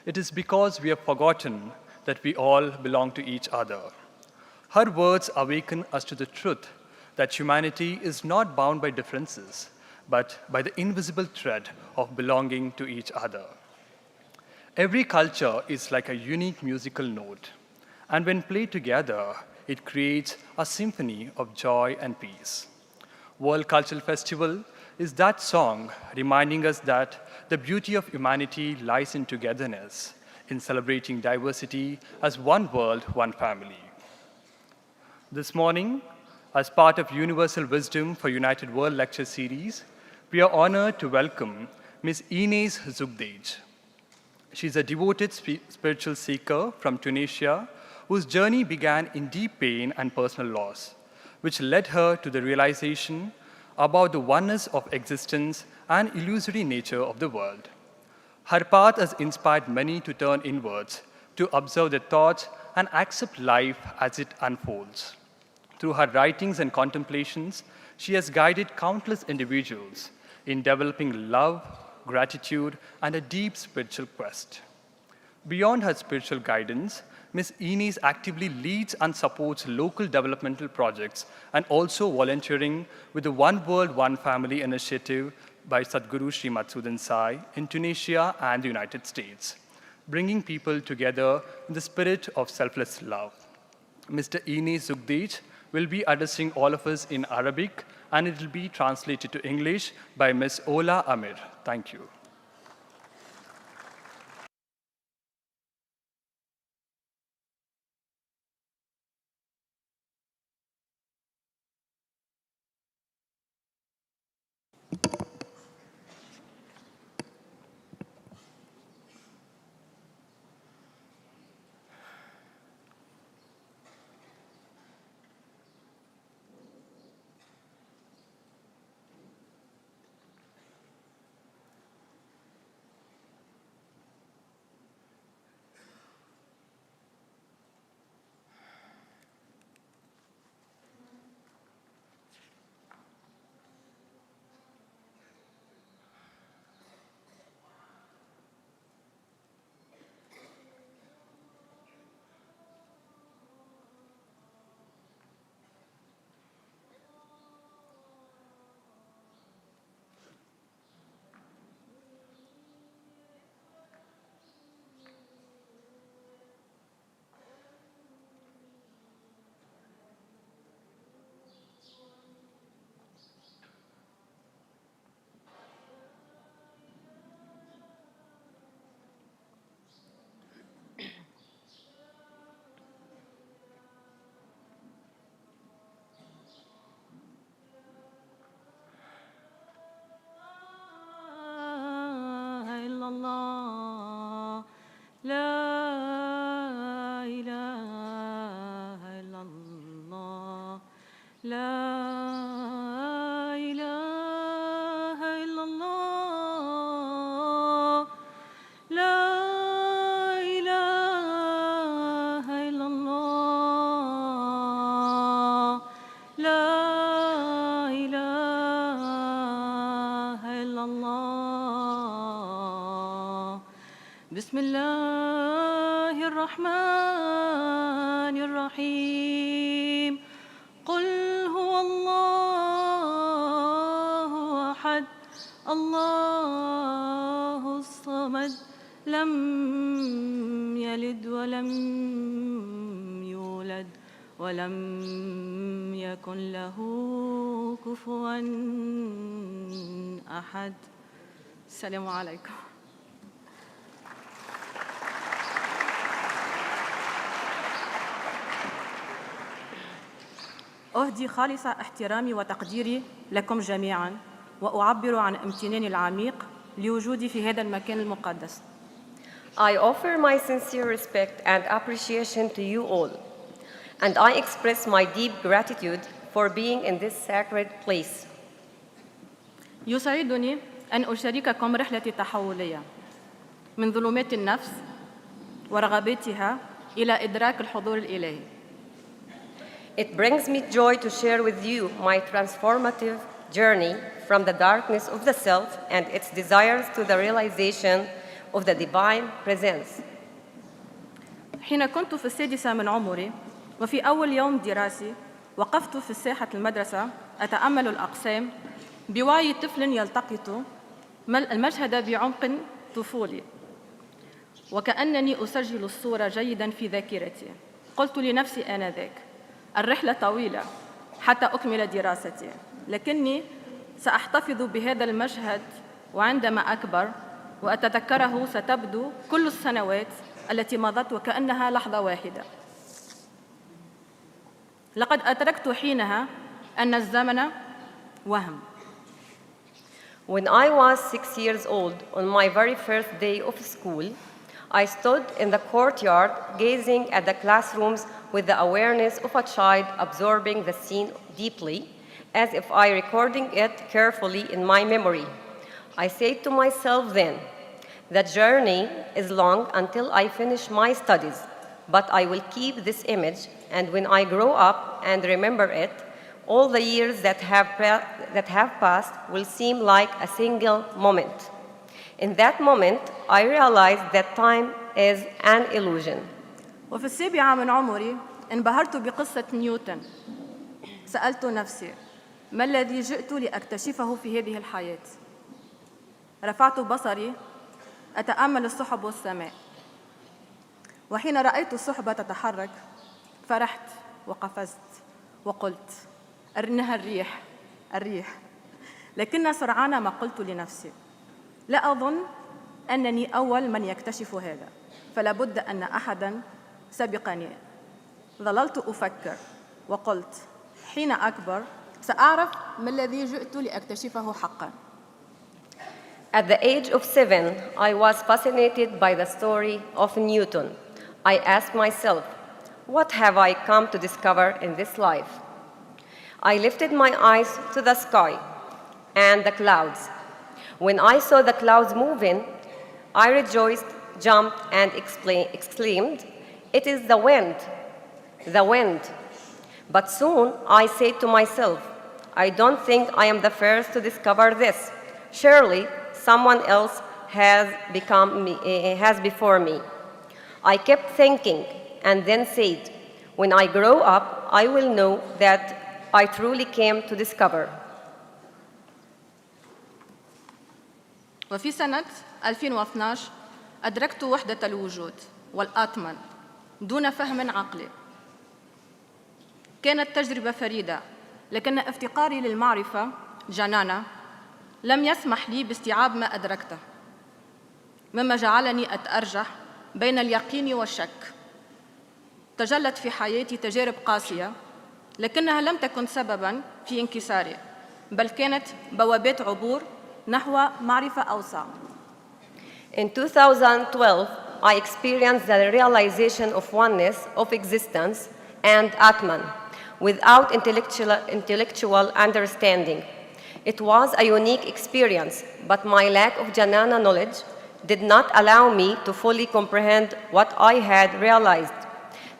It is because we have forgotten that we all belong to each other. Her words awaken us to the truth that humanity is not bound by differences, but by the invisible thread of belonging to each other. Every culture is like a unique musical note, and when played together, it creates a symphony of joy and peace. World Cultural Festival is that song reminding us that the beauty of humanity lies in togetherness, in celebrating diversity as one world, one family. This morning, as part of Universal Wisdom for United World Lecture Series, we are honored to welcome Ms. Ines Zaghdoudi. She's a devoted spiritual seeker from Tunisia whose journey began in deep pain and personal loss, which led her to the realization about the oneness of existence and illusory nature of the world. Her path has inspired many to turn inwards, to observe their thoughts and accept life as it unfolds. Through her writings and contemplations, she has guided countless individuals in developing love, gratitude, and a deep spiritual quest. Beyond her spiritual guidance, Ms. Ines actively leads and supports local developmental projects and also volunteering with the One World, One Family initiative by Sadhguru Sri Madhusudan Sai in Tunisia and the United States, bringing people together in the spirit of selfless love. Mr. Ines Zaghdoudi will be addressing all of us in Arabic, and it will be translated to English by Ms. Ola Amir. Thank you. بسم الله الرحمن الرحيم قل هو الله أحد الله الصمد لم يلد ولم يولد ولم يكن له كفوا أحد. السلام عليكم. أهدي خالص احترامي وتقديري لكم جميعاً وأعبر عن امتناني العميق لوجودي في هذا المكان المقدس. I offer my sincere respect and appreciation to you all, and I express my deep gratitude for being in this sacred place. يسعدني أن أشارككم رحلتي التحولية من ظلمات النفس ورغباتها إلى إدراك الحضور الإلهي. It brings me joy to share with you my transformative journey from the darkness of the self and its desires to the realization of the divine presence. حين كنت في السادسة من عمري وفي أول يوم دراسي وقفت في ساحة المدرسة أتأمل الأقسام بوعي طفل يلتقط المشهد بعمق طفولي وكأنني أسجل الصورة جيداً في ذاكرتي. قلت لنفسي آنذاك: الرحلة طويلة حتى أكمل دراستي، لكني سأحتفظ بهذا المشهد، وعندما أكبر وأتذكره ستبدو كل السنوات التي مضت وكأنها لحظة واحدة. لقد أدركت حينها أن الزمن وهم. When I was 6 years old, on my very first day of school, I stood in the courtyard gazing at the classrooms with the awareness of a child absorbing the scene deeply, as if I recording it carefully in my memory. I said to myself then, the journey is long until I finish my studies, but I will keep this image, and when I grow up and remember it, all the years that have passed will seem like a single moment. In that moment, I realized that time is an illusion. وفي السابعة من عمري انبهرت بقصة نيوتن. سألت نفسي: ما الذي جئت لأكتشفه في هذه الحياة؟ رفعت بصري أتأمل السحب والسماء، وحين رأيت السحب تتحرك فرحت وقفزت وقلت: إنها الريح. لكن سرعان ما قلت لنفسي: لا أظن أنني أول من يكتشف هذا، فلا بد أن أحداً سبقني. ظللت أفكر وقلت: حين أكبر سأعرف ما الذي جئت لأكتشفه حقاً. At the age of 7, I was fascinated by the story of Newton. I asked myself, what have I come to discover in this life? I lifted my eyes to the sky and the clouds. When I saw the clouds moving, I rejoiced, jumped, and exclaimed, "It is the wind, the wind." But soon I said to myself, I don't think I am the first to discover this. Surely someone else has before me. I kept thinking and then said, when I grow up, I will know that I truly came to discover. وفي سنة 2012 أدركت وحدة الوجود والآتمن دون فهم عقلي. كانت تجربة فريدة، لكن افتقاري للمعرفة جنانة لم يسمح لي باستيعاب ما أدركته، مما جعلني أتأرجح بين اليقين والشك. تجلت في حياتي تجارب قاسية، لكنها لم تكن سبباً في انكساري، بل كانت بوابات عبور نحو معرفة أوسع. In 2012, I experienced the realization of oneness of existence and Atman without intellectual understanding. It was a unique experience, but my lack of Jnana knowledge did not allow me to fully comprehend what I had realized,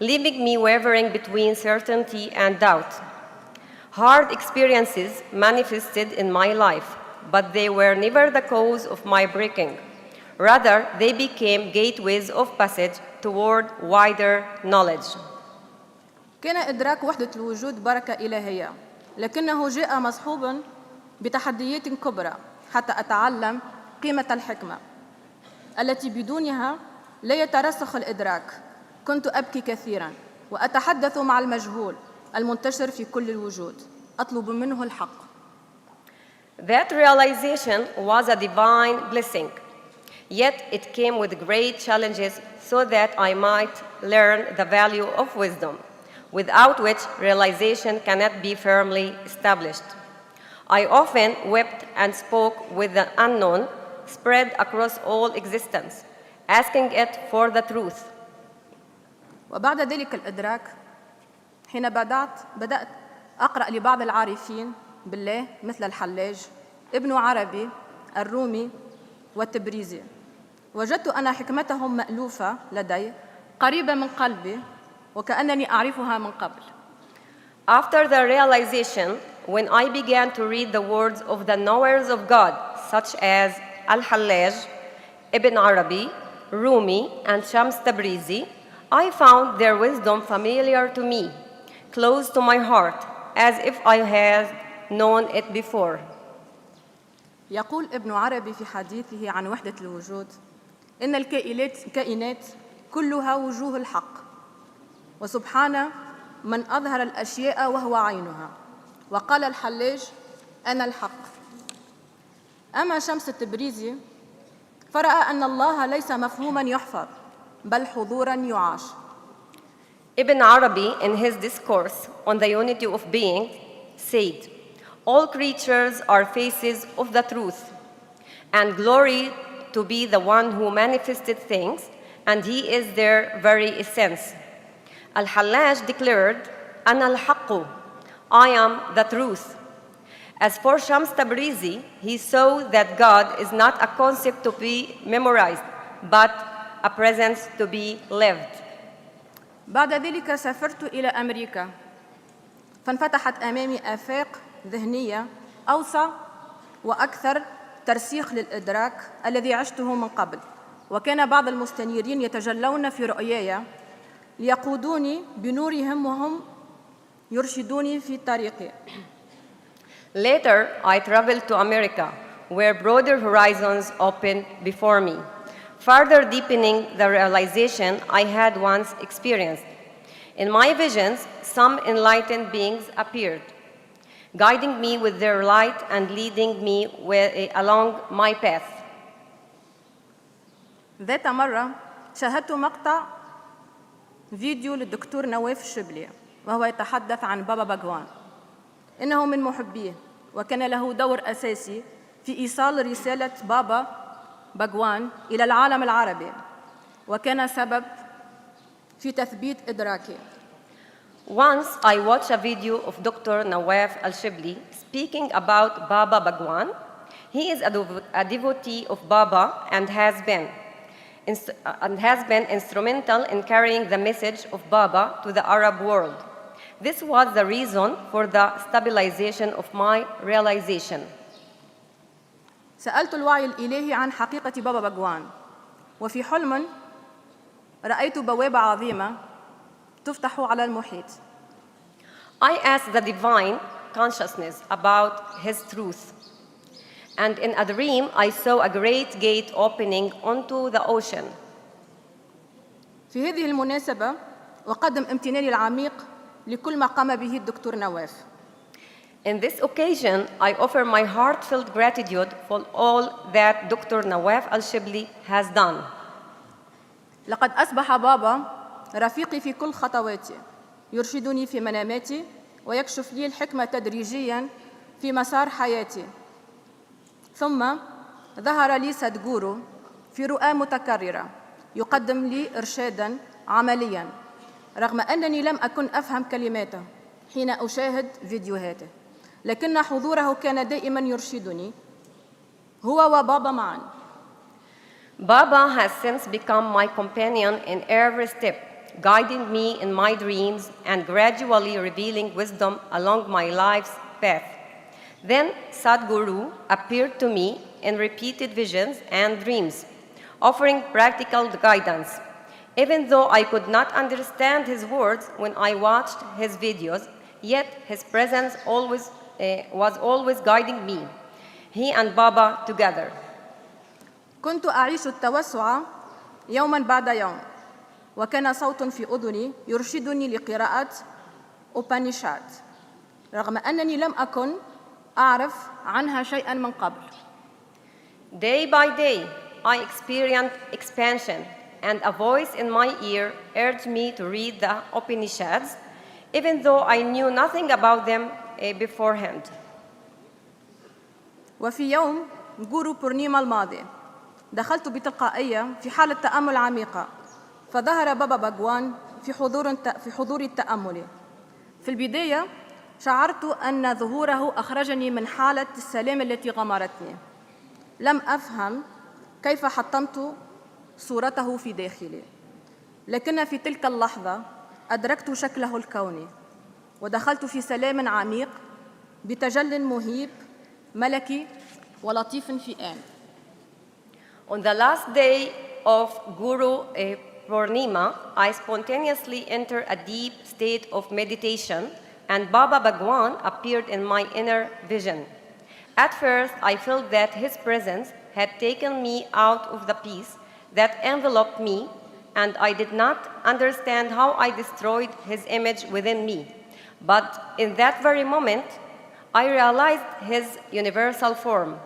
leaving me wavering between certainty and doubt. Hard experiences manifested in my life, but they were never the cause of my breaking. Rather, they became gateways of passage toward wider knowledge. كان إدراك وحدة الوجود بركة إلهية، لكنه جاء مصحوباً بتحديات كبرى حتى أتعلم قيمة الحكمة التي بدونها لا يترسخ الإدراك. كنت أبكي كثيراً وأتحدث مع المجهول المنتشر في كل الوجود، أطلب منه الحق. That realization was a divine blessing, yet it came with great challenges so that I might learn the value of wisdom, without which realization cannot be firmly established. I often wept and spoke with the unknown spread across all existence, asking it for the truth. وبعد ذلك الإدراك، حين بدأت أقرأ لبعض العارفين بالله مثل الحلاج، ابن عربي، الرومي والتبريزي، وجدت أن حكمتهم مألوفة لدي، قريبة من قلبي، وكأنني أعرفها من قبل. After the realization, when I began to read the words of the knowers of God, such as Al-Hallaj, Ibn Arabi, Rumi, and Shams Tabrizi, I found their wisdom familiar to me, close to my heart, as if I had known it before. يقول ابن عربي في حديثه عن وحدة الوجود إن الكائنات كلها وجوه الحق، وسبحان من أظهر الأشياء وهو عينها، وقال الحلاج أنا الحق. أما شمس التبريزي فرأى أن الله ليس مفهوما يحفظ بل حضورا يعاش. Ibn Arabi, in his discourse on the unity of being, said, all creatures are faces of the truth, and glory to be the one who manifested things, and he is their very essence. Al-Hallaj declared, Ana al-Haqqu, I am the truth. As for Shams Tabrizi, he saw that God is not a concept to be memorized, but a presence to be lived. بعد ذلك سافرت إلى أمريكا، فانفتحت أمامي آفاق ذهنية أوسع وأكثر ترسيخ للإدراك الذي عشته من قبل، وكان بعض المستنيرين يتجلون في رؤياي ليقودوني بنورهم وهم يرشدوني في طريقي. Later, I traveled to America, where broader horizons opened before me, further deepening the realization I had once experienced. In my visions, some enlightened beings appeared, guiding me with their light and leading me along my path. ذات مرة شاهدت مقطع فيديو للدكتور نواف الشبلي وهو يتحدث عن بابا باغوان. إنه من محبيه وكان له دور أساسي في إيصال رسالة بابا باغوان إلى العالم العربي، وكان سبب في تثبيت إدراكي. Once I watched a video of Dr. Nawaf al-Shibli speaking about Baba Bhagwan. He is a devotee of Baba and has been instrumental in carrying the message of Baba to the Arab world. This was the reason for the stabilization of my realization. سألت الوعي الإلهي عن حقيقة بابا باغوان، وفي حلم رأيت بوابة عظيمة تفتح على المحيط. I asked the divine consciousness about his truth. And in a dream, I saw a great gate opening onto the ocean. في هذه المناسبة أقدم امتناني العميق لكل ما قام به الدكتور نواف. In this occasion, I offer my heartfelt gratitude for all that Dr. Nawaf al-Shibli has done. لقد أصبح بابا رفيقي في كل خطواتي، يرشدني في مناماتي ويكشف لي الحكمة تدريجياً في مسار حياتي. ثم ظهر لي سادغورو في رؤى متكررة يقدم لي إرشاداً عملياً، رغم أنني لم أكن أفهم كلماته حين أشاهد فيديوهاته، لكن حضوره كان دائماً يرشدني هو وبابا معاً. Baba has since become my companion in every step, guiding me in my dreams and gradually revealing wisdom along my life's path. Then Sadhguru appeared to me in repeated visions and dreams, offering practical guidance. Even though I could not understand his words when I watched his videos, yet his presence was always guiding me, he and Baba together. كنت أعيش التوسع يوماً بعد يوم، وكان صوت في أذني يرشدني لقراءة أوبانيشاد، رغم أنني لم أكن أعرف عنها شيئاً من قبل. Day by day, I experienced expansion, and a voice in my ear urged me to read the Upanishads, even though I knew nothing about them beforehand. وفي يوم غورو بورنيما الماضي دخلت بتلقائية في حالة تأمل عميقة، فظهر بابا باغوان في حضور التأمل. في البداية شعرت أن ظهوره أخرجني من حالة السلام التي غمرتني. لم أفهم كيف حطمت صورته في داخلي، لكن في تلك اللحظة أدركت شكله الكوني ودخلت في سلام عميق بتجل مهيب ملكي ولطيف في آن. On the last day of Guru Purnima, I spontaneously entered a deep state of meditation, and Baba Bhagwan appeared in my inner vision. At first, I felt that his presence had taken me out of the peace that enveloped me, and I did not understand how I destroyed his image within me. But in that very moment, I realized his universal form,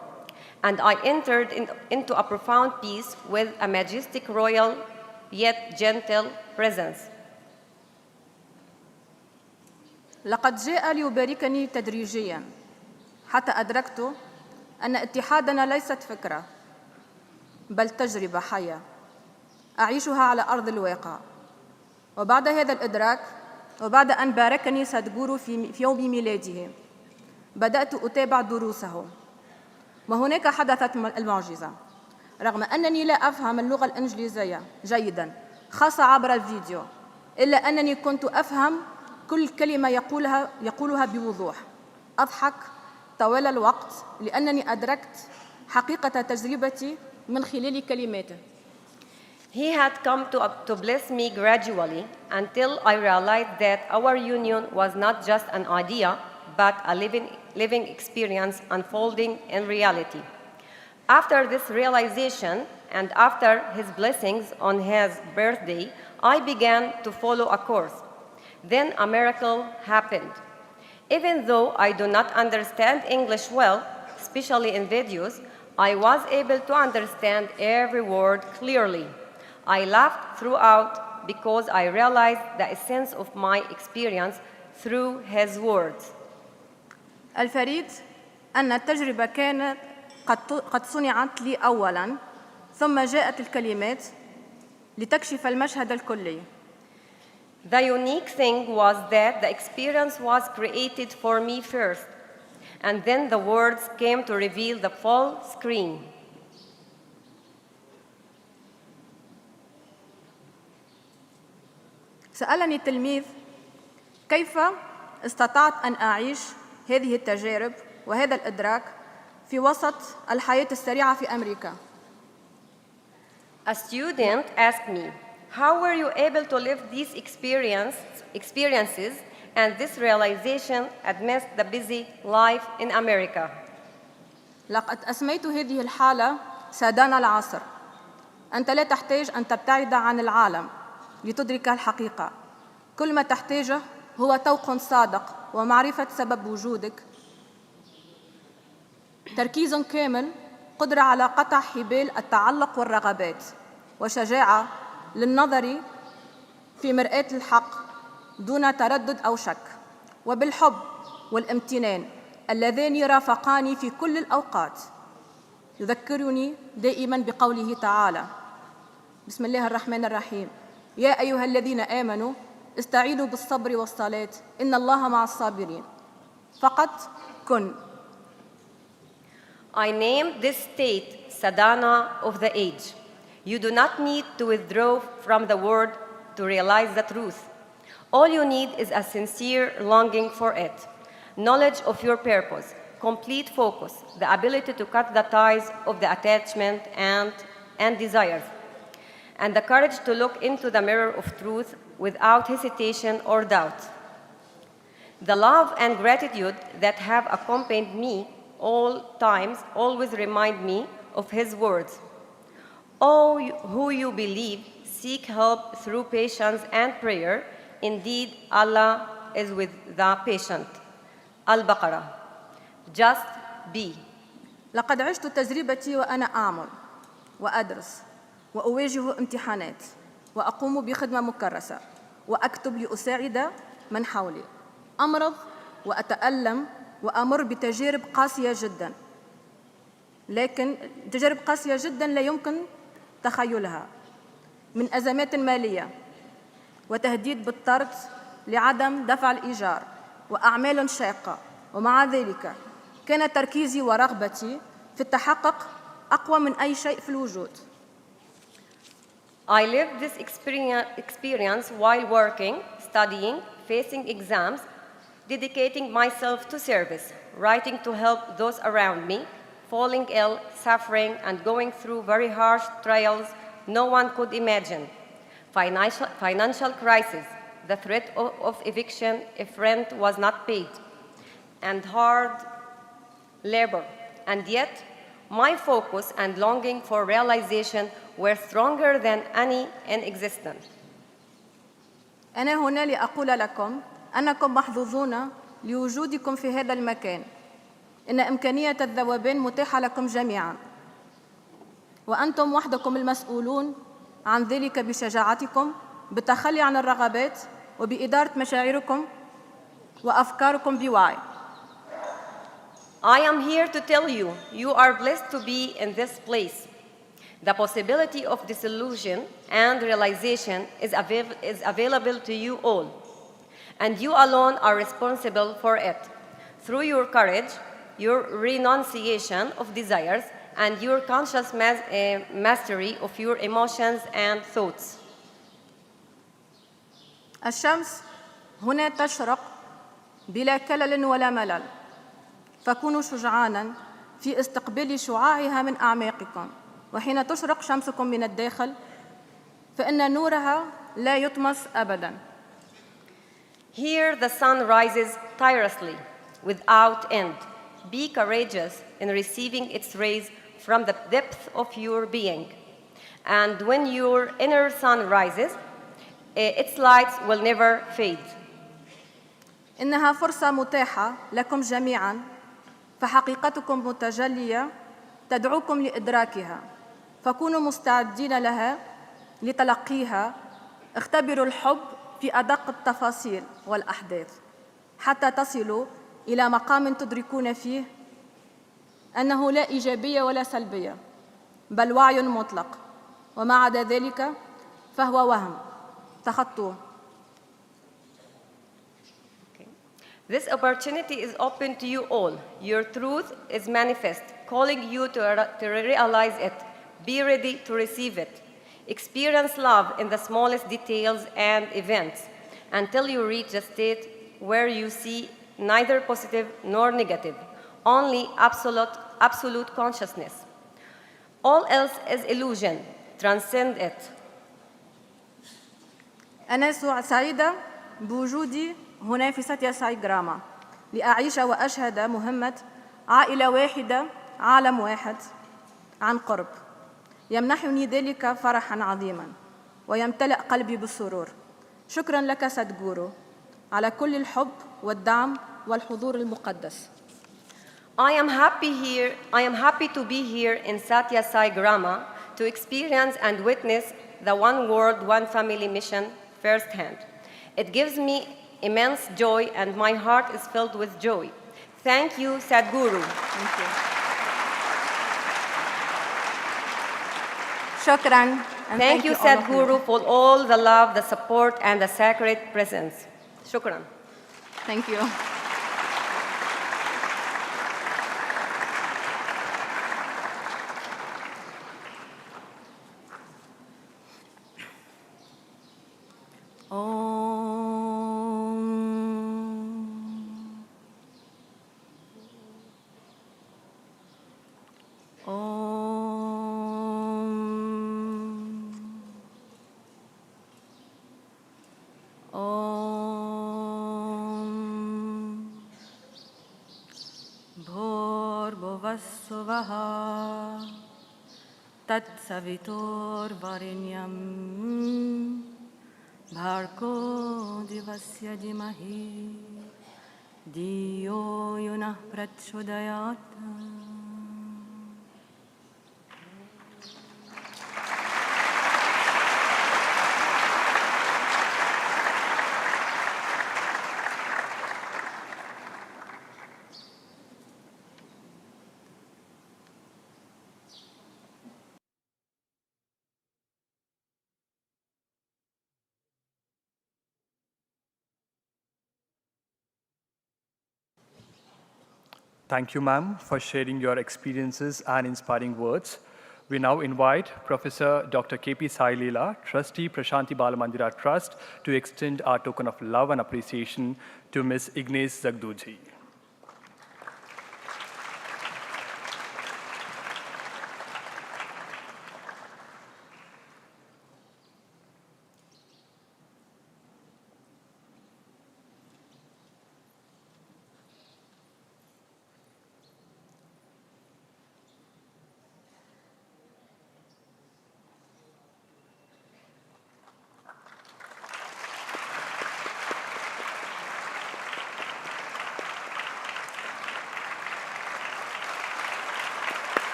and I entered into a profound peace with a majestic, royal, yet gentle presence. لقد جاء ليباركني تدريجياً حتى أدركت أن اتحادنا ليست فكرة بل تجربة حية أعيشها على أرض الواقع. وبعد هذا الإدراك وبعد أن باركني سادغورو في يوم ميلاده بدأت أتابع دروسه، وهناك حدثت المعجزة. رغم أنني لا أفهم اللغة الإنجليزية جيداً خاصة عبر الفيديو، إلا أنني كنت أفهم كل كلمة يقولها بوضوح. أضحك طوال الوقت لأنني أدركت حقيقة تجربتي من خلال كلماته. He had come to bless me gradually until I realized that our union was not just an idea, but a living experience unfolding in reality. After this realization, and after his blessings on his birthday, I began to follow a course. Then a miracle happened. Even though I do not understand English well, especially in videos, I was able to understand every word clearly. I laughed throughout because I realized the essence of my experience through his words. الفريد أن التجربة كانت قد صنعت لي أولاً، ثم جاءت الكلمات لتكشف المشهد الكلي. The unique thing was that the experience was created for me first, and then the words came to reveal the full screen. سألني التلميذ كيف استطعت أن أعيش هذه التجارب وهذا الإدراك في وسط الحياة السريعة في أمريكا. A student asked me, how were you able to live these experiences and this realization amidst the busy life in America? لقد أسميت هذه الحالة سادانا العصر. أنت لا تحتاج أن تبتعد عن العالم لتدرك الحقيقة. كل ما تحتاجه هو توق صادق ومعرفة سبب وجودك، تركيز كامل، قدرة على قطع حبال التعلق والرغبات، وشجاعة للنظر في مرآة الحق دون تردد أو شك، وبالحب والامتنان اللذان رافقاني في كل الأوقات. يذكرني دائما بقوله تعالى: بسم الله الرحمن الرحيم، يا أيها الذين آمنوا استعينوا بالصبر والصلاة إن الله مع الصابرين. فقط كن. I named this state Sadhana of the age. You do not need to withdraw from the word to realize the truth. All you need is a sincere longing for it, knowledge of your purpose, complete focus, the ability to cut the ties of the attachment and desires, and the courage to look into the mirror of truth without hesitation or doubt. The love and gratitude that have accompanied me all times always remind me of his words. Oh, who you believe, seek help through patience and prayer. Indeed, Allah is with the patient. Al-Baqarah. Just be. لقد عشت تجربتي وأنا أعمل وأدرس وأواجه امتحانات وأقوم بخدمة مكرسة وأكتب لأساعد من حولي. أمرض وأتألم وأمر بتجارب قاسية جداً، لكن تجارب قاسية جداً لا يمكن تخيلها، من أزمات مالية وتهديد بالطرد لعدم دفع الإيجار وأعمال شاقة، ومع ذلك كان تركيزي ورغبتي في التحقق أقوى من أي شيء في الوجود. I lived this experience while working, studying, facing exams, dedicating myself to service, writing to help those around me, falling ill, suffering, and going through very harsh trials no one could imagine. Financial crisis, the threat of eviction if rent was not paid, and hard labor. And yet, my focus and longing for realization were stronger than any in existence. أنا هنا لأقول لكم أنكم محظوظون لوجودكم في هذا المكان. إن إمكانية الذوبان متاحة لكم جميعاً، وأنتم وحدكم المسؤولون عن ذلك بشجاعتكم، بالتخلي عن الرغبات، وبإدارة مشاعركم وأفكاركم بوعي. I am here to tell you, you are blessed to be in this place. The possibility of disillusion and realization is available to you all, and you alone are responsible for it. Through your courage, your renunciation of desires, and your conscious mastery of your emotions and thoughts. الشمس هنا تشرق بلا كلل ولا ملل، فكونوا شجعاناً في استقبال شعاعها من أعماقكم، وحين تشرق شمسكم من الداخل فإن نورها لا يطمس أبداً. Here the sun rises tirelessly, without end. Be courageous in receiving its rays from the depth of your being. And when your inner sun rises, its lights will never fade. إنها فرصة متاحة لكم جميعاً، فحقيقتكم متجلية تدعوكم لإدراكها، فكونوا مستعدين لها لتلقيها. اختبروا الحب في أدق التفاصيل والأحداث حتى تصلوا إلى مقام تدركون فيه أنه لا إيجابية ولا سلبية، بل وعي مطلق، وما عدا ذلك فهو وهم. تخطوه. This opportunity is open to you all. Your truth is manifest, calling you to realize it. Be ready to receive it. Experience love in the smallest details and events until you reach a state where you see neither positive nor negative, only absolute consciousness. All else is illusion. Transcend it. أنا سعيدة بوجودي هنا في ساتيا ساي جراما لأعيش وأشهد مهمة عائلة واحدة، عالم واحد عن قرب. يمنحني ذلك فرحاً عظيماً ويمتلئ قلبي بالسرور. شكراً لك سادغورو على كل الحب والدعم والحضور المقدس. I am happy to be here in Sathya Sai Grama to experience and witness the One World, One Family mission firsthand. It gives me immense joy and my heart is filled with joy. Thank you, Sadhguru. Thank you. شكراً. Thank you, Sadhguru, for all the love, the support, and the sacred presence. Shukran. Thank you. तत्सवितुर्वरेण्यं भर्गो देवस्य धीमहि धियो यो नः प्रचोदयात्. Thank you, ma'am, for sharing your experiences and inspiring words. We now invite Professor Dr. K.P. Sai Leela, Trustee Prashanti Balamandira Trust, to extend our token of love and appreciation to Ms. Ines Zaghdoudi.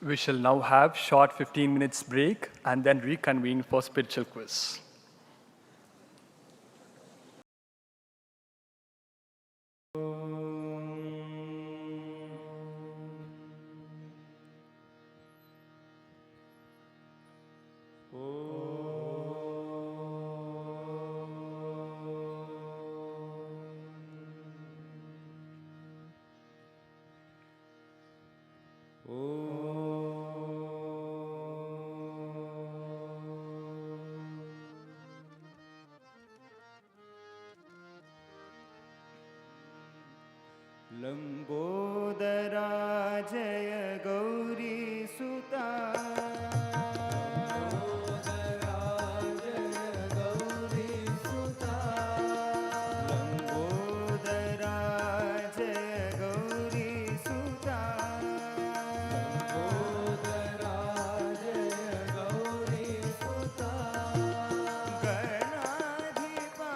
We shall now have short 15 minutes break and then reconvene for spiritual quiz. Lambodara जय गौरी सुता लंबोदरा जय गौरी सुता लंबोदरा जय गौरी सुता गणाधिपा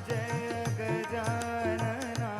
जय गजानना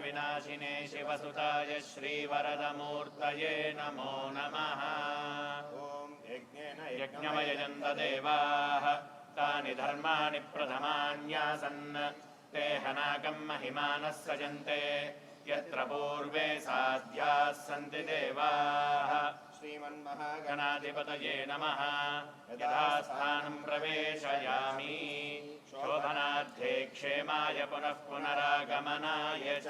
विनाशिने शिवसुताय श्रीवरदमूर्तये नमो नमः। ॐ यज्ञमयजन्त देवाः तानि धर्माणि प्रथमान्यासन् ते हनाकं महिमानः सजन्ते यत्र पूर्वे साध्याः सन्ति देवाः। श्रीमन्महागणाधिपतये नमः। यथास्थानं प्रवेशयामि शोभनार्थे क्षेमाय पुनः पुनरागमनाय च।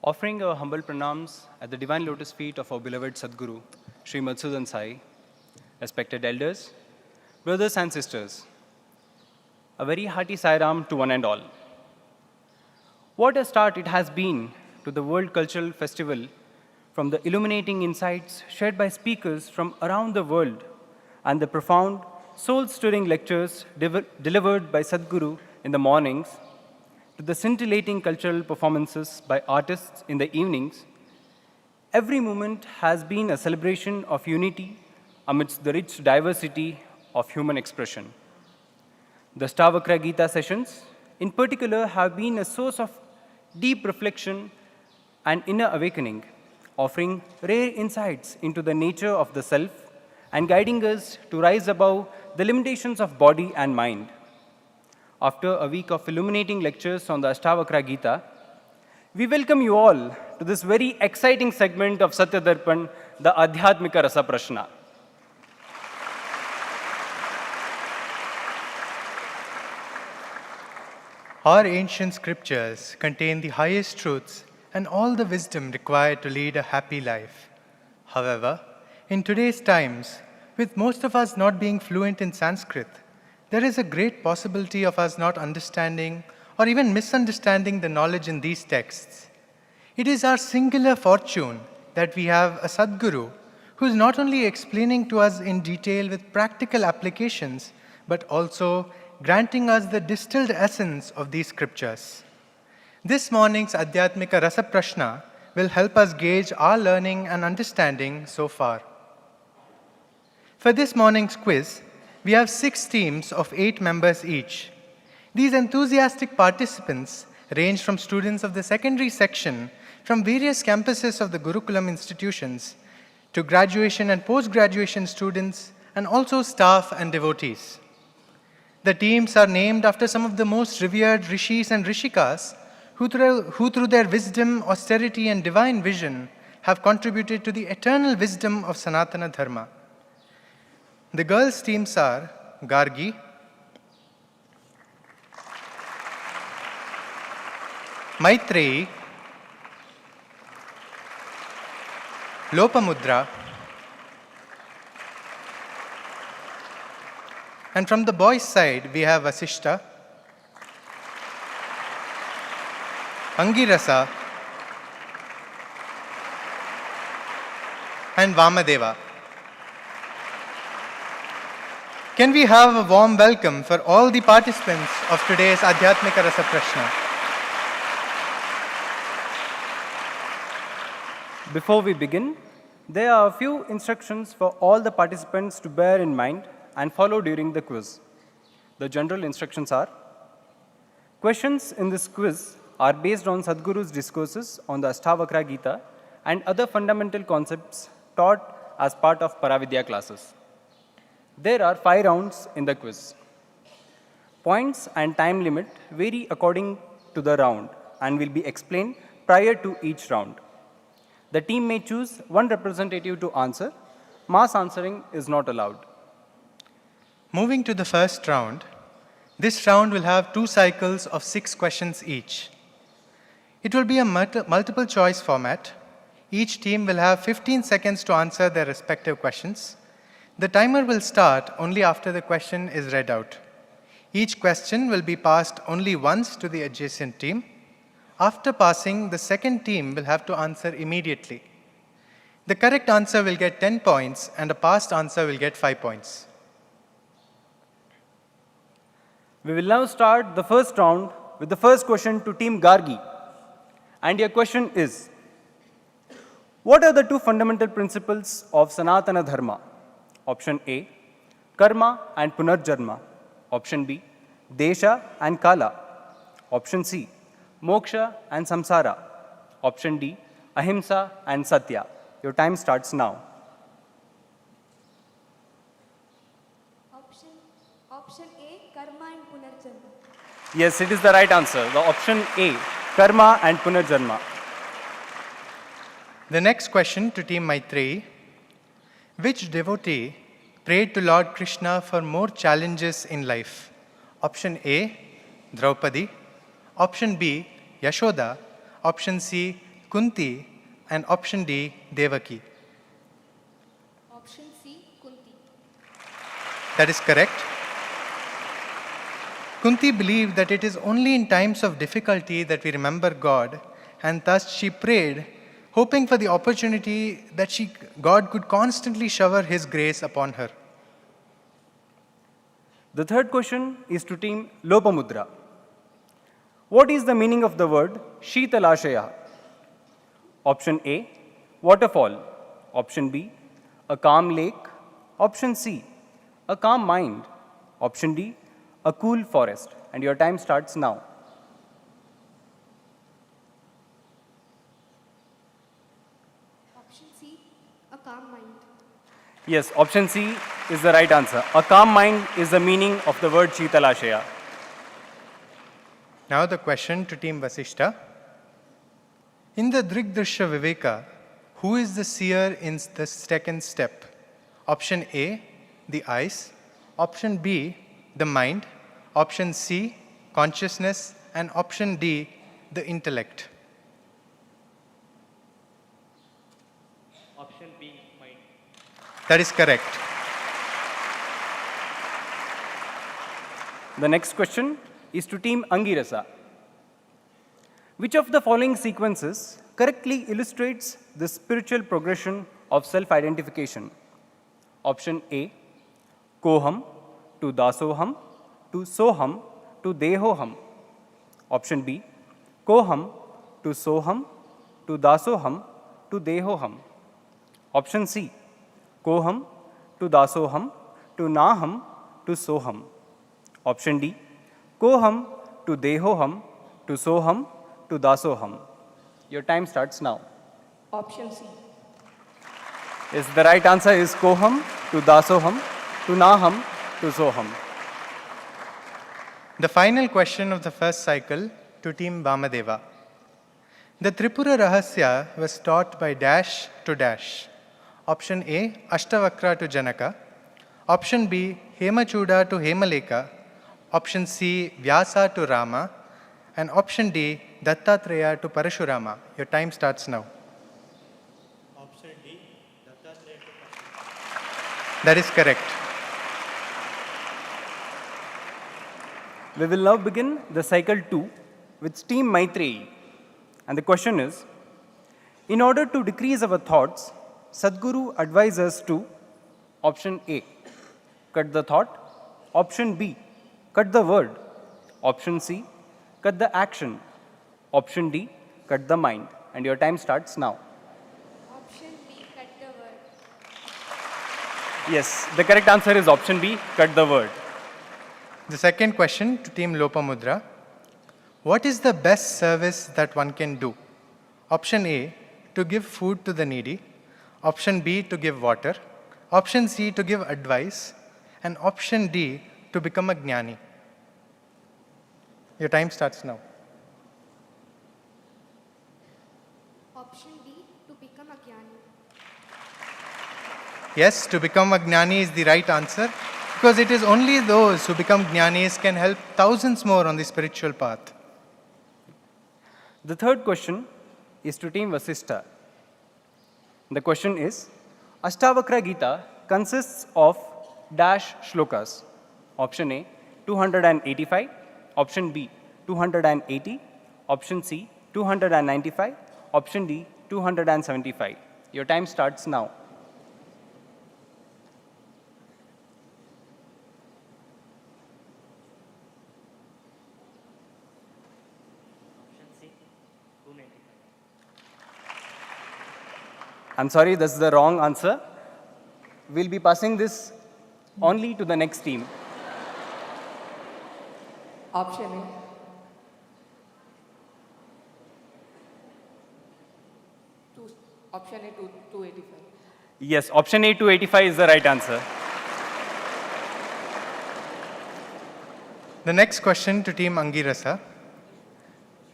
Offering our humble pranams at the divine lotus feet of our beloved Sadguru, Sri Madhusudan Sai, respected elders, brothers and sisters, a very hearty Sai Ram to one and all. What a start it has been to the World Cultural Festival, from the illuminating insights shared by speakers from around the world and the profound, soul-stirring lectures delivered by Sadhguru in the mornings, to the scintillating cultural performances by artists in the evenings. Every moment has been a celebration of unity amidst the rich diversity of human expression. The Stavakra Gita sessions, in particular, have been a source of deep reflection and inner awakening, offering rare insights into the nature of the self and guiding us to rise above the limitations of body and mind. After a week of illuminating lectures on the Ashtavakra Gita, we welcome you all to this very exciting segment of Satya Darpan, the Adhyatmika Rasa Prashna. Our ancient scriptures contain the highest truths and all the wisdom required to lead a happy life. However, in today's times, with most of us not being fluent in Sanskrit, there is a great possibility of us not understanding or even misunderstanding the knowledge in these texts. It is our singular fortune that we have a Sadguru who is not only explaining to us in detail with practical applications, but also granting us the distilled essence of these scriptures. This morning's Adhyatmika Rasa Prashna will help us gauge our learning and understanding so far. For this morning's quiz, we have 6 teams of 8 members each. These enthusiastic participants range from students of the secondary section from various campuses of the Gurukulam institutions to graduation and post-graduation students and also staff and devotees. The teams are named after some of the most revered rishis and rishikas who through their wisdom, austerity, and divine vision have contributed to the eternal wisdom of Sanatana Dharma. The girls' teams are Gargi, Maitreyi, Lopamudra, and from the boys' side we have Vasishta, Angirasa, and Vamadeva. Can we have a warm welcome for all the participants of today's Adhyatmika Rasa Prashna? Before we begin, there are a few instructions for all the participants to bear in mind and follow during the quiz. The general instructions are: questions in this quiz are based on Sadhguru's discourses on the Ashtavakra Gita and other fundamental concepts taught as part of Paravidya classes. There are 5 rounds in the quiz. Points and time limit vary according to the round and will be explained prior to each round. The team may choose one representative to answer. Mass answering is not allowed. Moving to the first round, this round will have 2 cycles of 6 questions each. It will be a multiple choice format. Each team will have 15 seconds to answer their respective questions. The timer will start only after the question is read out. Each question will be passed only once to the adjacent team. After passing, the second team will have to answer immediately. The correct answer will get 10 points and a passed answer will get 5 points. We will now start the first round with the first question to Team Gargi. And your question is: what are the 2 fundamental principles of Sanatana Dharma? Option A, Karma and Punarjanma. Option B, Desha and Kala. Option C, Moksha and Samsara. Option D, Ahimsa and Satya. Your time starts now. Option A, Karma and Punarjanma. Yes, it is the right answer. The option A, Karma and Punarjanma. The next question to Team Maitreyi: which devotee prayed to Lord Krishna for more challenges in life? Option A, Draupadi. Option B, Yashoda. Option C, Kunti, and option D, Devaki. Option C, Kunti. That is correct. Kunti believed that it is only in times of difficulty that we remember God, and thus she prayed, hoping for the opportunity that God could constantly shower His grace upon her. The third question is to team Lopamudra. What is the meaning of the word Sheetalashaya? Option A, waterfall. Option B, a calm lake. Option C, a calm mind. Option D, a cool forest. And your time starts now. Option C, a calm mind. Yes, option C is the right answer. A calm mind is the meaning of the word Sheetalashaya. Now the question to team Vasishta. In the Drigdrishya Viveka, who is the seer in the second step? Option A, the eyes. Option B, the mind. Option C, consciousness. And option D, the intellect. Option B, mind. That is correct. The next question is to team Angirasa. Which of the following sequences correctly illustrates the spiritual progression of self-identification? Option A, Koham to Dasoham to Soham to Dehoham. Option B, Koham to Soham to Dasoham to Dehoham. Option C, Koham to Dasoham to Naham to Soham. Option D, Koham to Dehoham to Soham to Dasoham. Your time starts now. Option C. Yes, the right answer is Koham to Dasoham to Naham to Soham. The final question of the first cycle to team Vamadeva. The Tripura Rahasya was taught by dash to dash. Option A, Ashtavakra to Janaka. Option B, Hemachuda to Hemaleka. Option C, Vyasa to Rama. And option D, Dattatreya to Parashurama. Your time starts now. Option D, Dattatreya to Parashurama. That is correct. We will now begin the cycle 2 with team Maitreyi. And the question is, in order to decrease our thoughts, Sadhguru advises to option A, cut the thought. Option B, cut the word. Option C, cut the action. Option D, cut the mind. And your time starts now. Option B, cut the word. Yes, the correct answer is option B, cut the word. The second question to team Lopamudra. What is the best service that one can do? Option A, to give food to the needy. Option B, to give water. Option C, to give advice. And option D, to become a jnani. Your time starts now. Option D, to become a jnani. Yes, to become a jnani is the right answer, because it is only those who become jnanis can help thousands more on the spiritual path. The third question is to team Vasishta. The question is, Ashtavakra Gita consists of dash shlokas. Option A, 285. Option B, 280. Option C, 295. Option D, 275. Your time starts now. I'm sorry, that's the wrong answer. We'll be passing this only to the next team. Option A. Option A, 285. Yes, option A, 285 is the right answer. The next question to team Angirasa.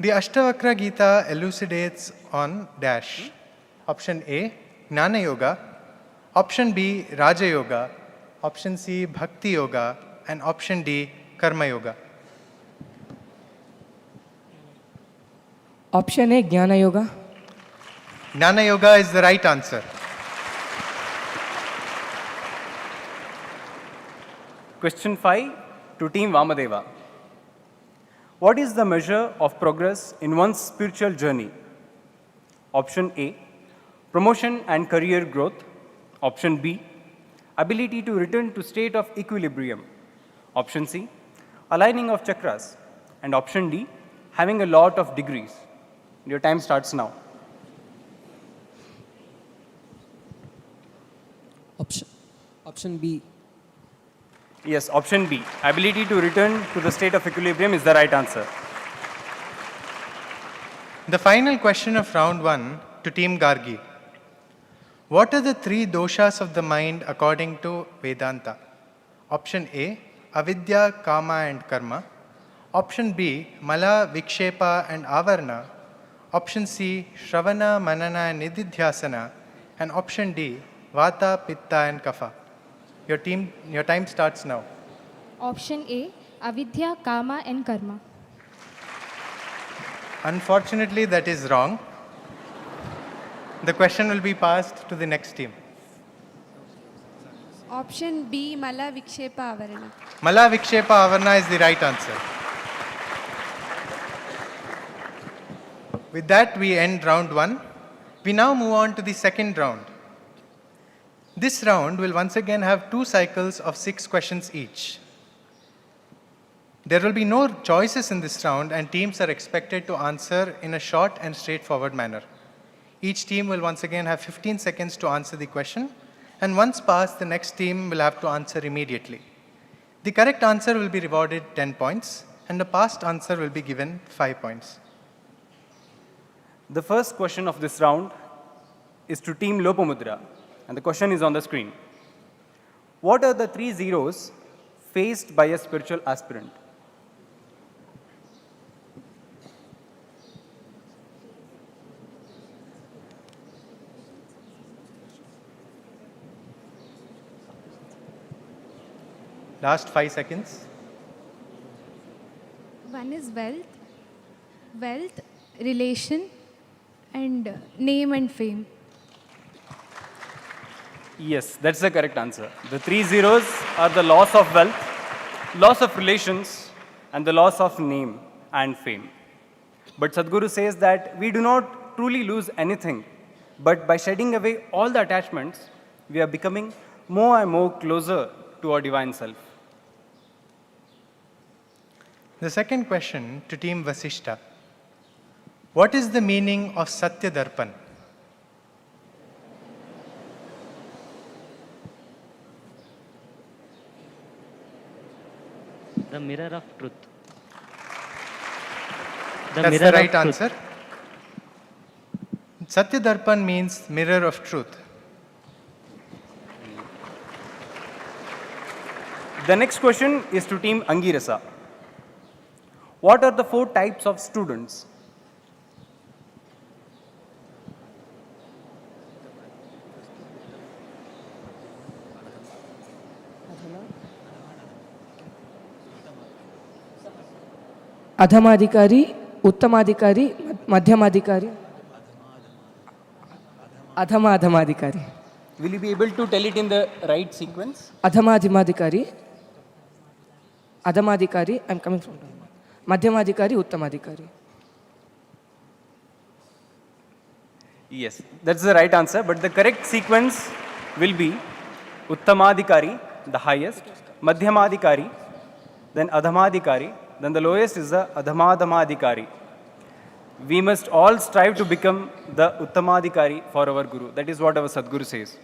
The Ashtavakra Gita elucidates on dash. Option A, Jnana Yoga. Option B, Raja Yoga. Option C, Bhakti Yoga. And option D, Karma Yoga. Option A, Jnana Yoga. Jnana Yoga is the right answer. Question 5 to Team Vamadeva. What is the measure of progress in one's spiritual journey? Option A, promotion and career growth. Option B, ability to return to state of equilibrium. Option C, aligning of chakras. And option D, having a lot of degrees. Your time starts now. Option B. Yes, option B, ability to return to the state of equilibrium is the right answer. The final question of round 1 to Team Gargi. What are the 3 doshas of the mind according to Vedanta? Option A, avidya, kama and karma. Option B, mala, vikshepa and avarna. Option C, shravana, manana and nididhyasana. And option D, vata, pitta and kapha. Your time starts now. Option A, avidya, kama and karma. Unfortunately, that is wrong. The question will be passed to the next team. Option B, mala, vikshepa, avarana. Mala, vikshepa, avarna is the right answer. With that, we end round 1. We now move on to the second round. This round will once again have 2 cycles of 6 questions each. There will be no choices in this round, and teams are expected to answer in a short and straightforward manner. Each team will once again have 15 seconds to answer the question, and once passed, the next team will have to answer immediately. The correct answer will be rewarded 10 points, and the past answer will be given 5 points. The first question of this round is to Team Lopamudra, and the question is on the screen. What are the 3 zeros faced by a spiritual aspirant? Last 5 seconds. One is wealth, relation, and name and fame. Yes, that's the correct answer. The 3 zeros are the loss of wealth, loss of relations, and the loss of name and fame. But Sadhguru says that we do not truly lose anything, but by shedding away all the attachments, we are becoming more and more closer to our divine self. The second question to Team Vasishta. What is the meaning of Satya Darpan? The mirror of truth. That's the right answer. Satya Darpan means mirror of truth. The next question is to Team Angirasa. What are the 4 types of students? अधमाधिकारी, उत्तमाधिकारी, मध्यमाधिकारी, अधमाधिकारी. Will you be able to tell it in the right sequence? अधमाधिकारी, अधमाधिकारी, I'm coming from मध्यमाधिकारी, उत्तमाधिकारी. Yes, that's the right answer, but the correct sequence will be Uttamadhikari, the highest, Madhyamadhikari, then Adhamadhikari, then the lowest is the Adhamadhamadhikari. We must all strive to become the Uttamadhikari for our Guru. That is what our Sadguru says.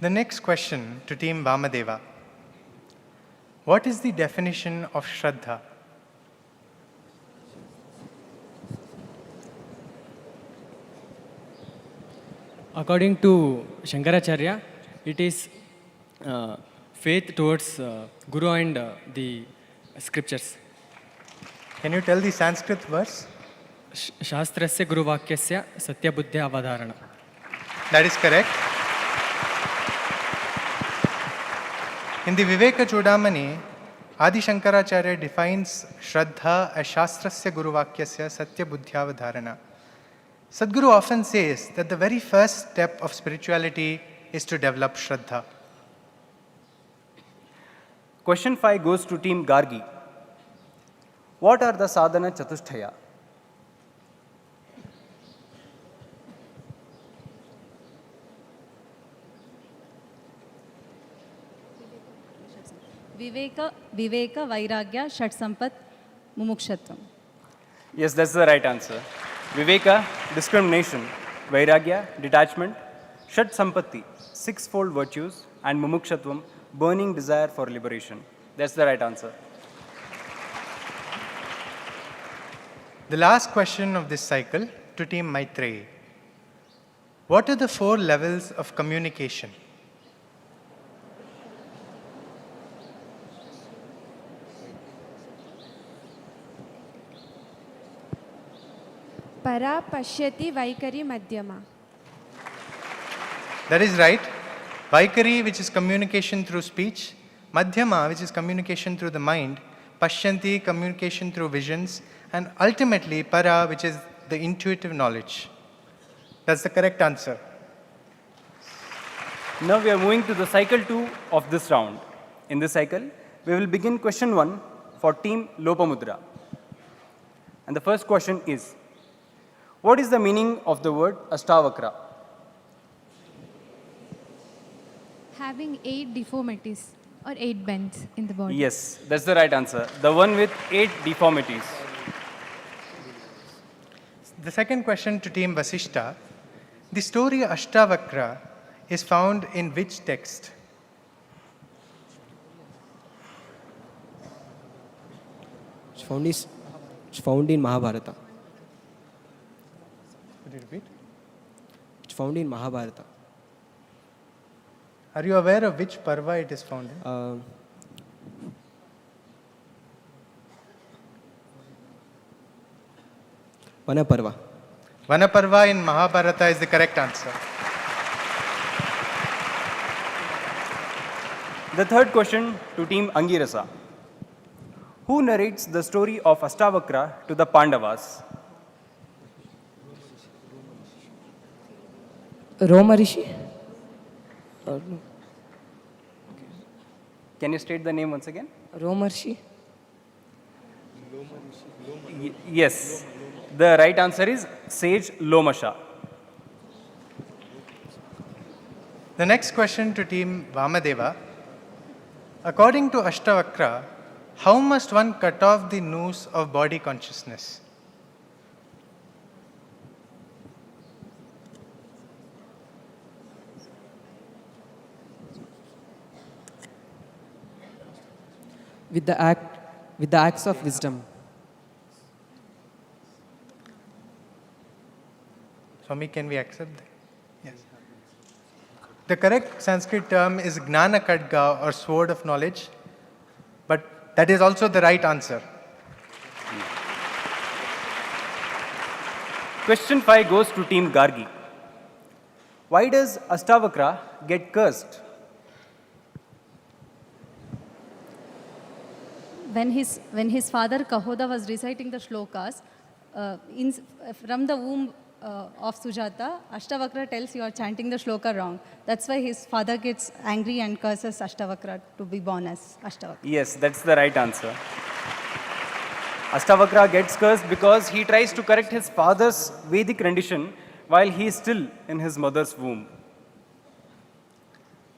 The next question to Team Vamadeva. What is the definition of Shraddha? According to Shankaracharya, it is faith towards Guru and the scriptures. Can you tell the Sanskrit verse? Shastrasya Guruvakyasya Satya Buddhya Avadharana. That is correct. In the Viveka Chudamani, Adi Shankaracharya defines Shraddha as Shastrasya Guruvakyasya Satya Buddhyavadharana. Sadhguru often says that the very first step of spirituality is to develop Shraddha. Question 5 goes to Team Gargi. What are the sadhana chatusthaya? Viveka, Vairagya, Shat Sampat, Mumukshatvam. Yes, that's the right answer. Viveka, discrimination. Vairagya, detachment. Shat Sampatti, sixfold virtues. And Mumukshatvam, burning desire for liberation. That's the right answer. The last question of this cycle to Team Maitreyi. What are the 4 levels of communication? Para, Pashyati, Vaikari, Madhyama. That is right. Vaikari, which is communication through speech. Madhyama, which is communication through the mind. Pashyanti, communication through visions. And ultimately, Para, which is the intuitive knowledge. That's the correct answer. Now we are moving to the cycle 2 of this round. In this cycle, we will begin question 1 for Team Lopamudra. And the first question is, what is the meaning of the word Ashtavakra? Having 8 deformities or 8 bends in the body. Yes, that's the right answer. The one with 8 deformities. The second question to Team Vasishta. The story Ashtavakra is found in which text? It's found in Mahabharata. Could you repeat? It's found in Mahabharata. Are you aware of which parva it is found in? Vanaparva. Vanaparva in Mahabharata is the correct answer. The third question to Team Angirasa. Who narrates the story of Ashtavakra to the Pandavas? Roma Rishi? Can you state the name once again? Roma Rishi? Yes. The right answer is Sage Lomasha. The next question to Team Vamadeva. According to Ashtavakra, how must one cut off the noose of body consciousness? With the acts of wisdom. Swami, can we accept that? Yes. The correct Sanskrit term is Gnana Kadga or sword of knowledge, but that is also the right answer. Question 5 goes to Team Gargi. Why does Ashtavakra get cursed? When his father Kahoda was reciting the shlokas, from the womb of Sujata, Ashtavakra tells you are chanting the shloka wrong. That's why his father gets angry and curses Ashtavakra to be born as Ashtavakra. Yes, that's the right answer. Ashtavakra gets cursed because he tries to correct his father's Vedic rendition while he is still in his mother's womb.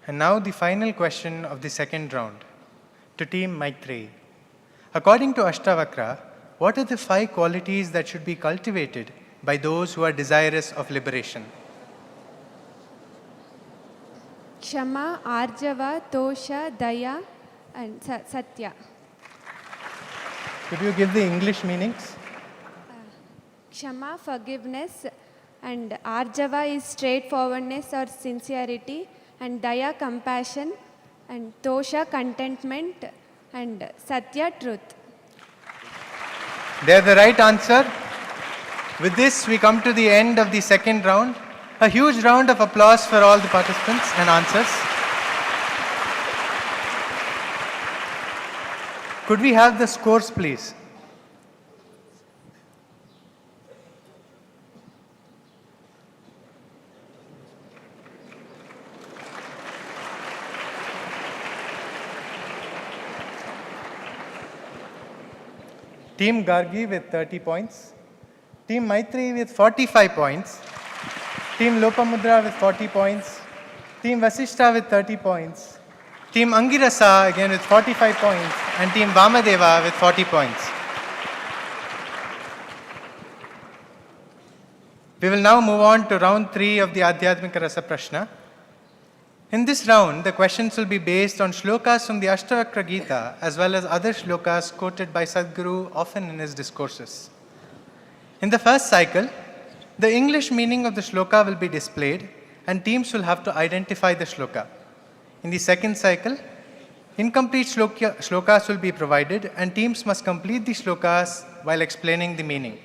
And now the final question of the second round to Team Maitreyi. According to Ashtavakra, what are the 5 qualities that should be cultivated by those who are desirous of liberation? Kshama, Arjava, Tosha, Daya, and Satya. Could you give the English meanings? Kshama, forgiveness, and Arjava is straightforwardness or sincerity, and Daya, compassion, and Tosha, contentment, and Satya, truth. They are the right answer. With this, we come to the end of the second round. A huge round of applause for all the participants and answers. Could we have the scores, please? Team Gargi with 30 points. Team Maitri with 45 points. Team Lopamudra with 40 points. Team Vasishta with 30 points. Team Angirasa again with 45 points. And Team Vamadeva with 40 points. We will now move on to round 3 of the Adhyatmika Rasa Prashna. In this round, the questions will be based on shlokas from the Ashtavakra Gita as well as other shlokas quoted by Sadhguru often in his discourses. In the first cycle, the English meaning of the shloka will be displayed and teams will have to identify the shloka. In the second cycle, incomplete shlokas will be provided and teams must complete the shlokas while explaining the meaning.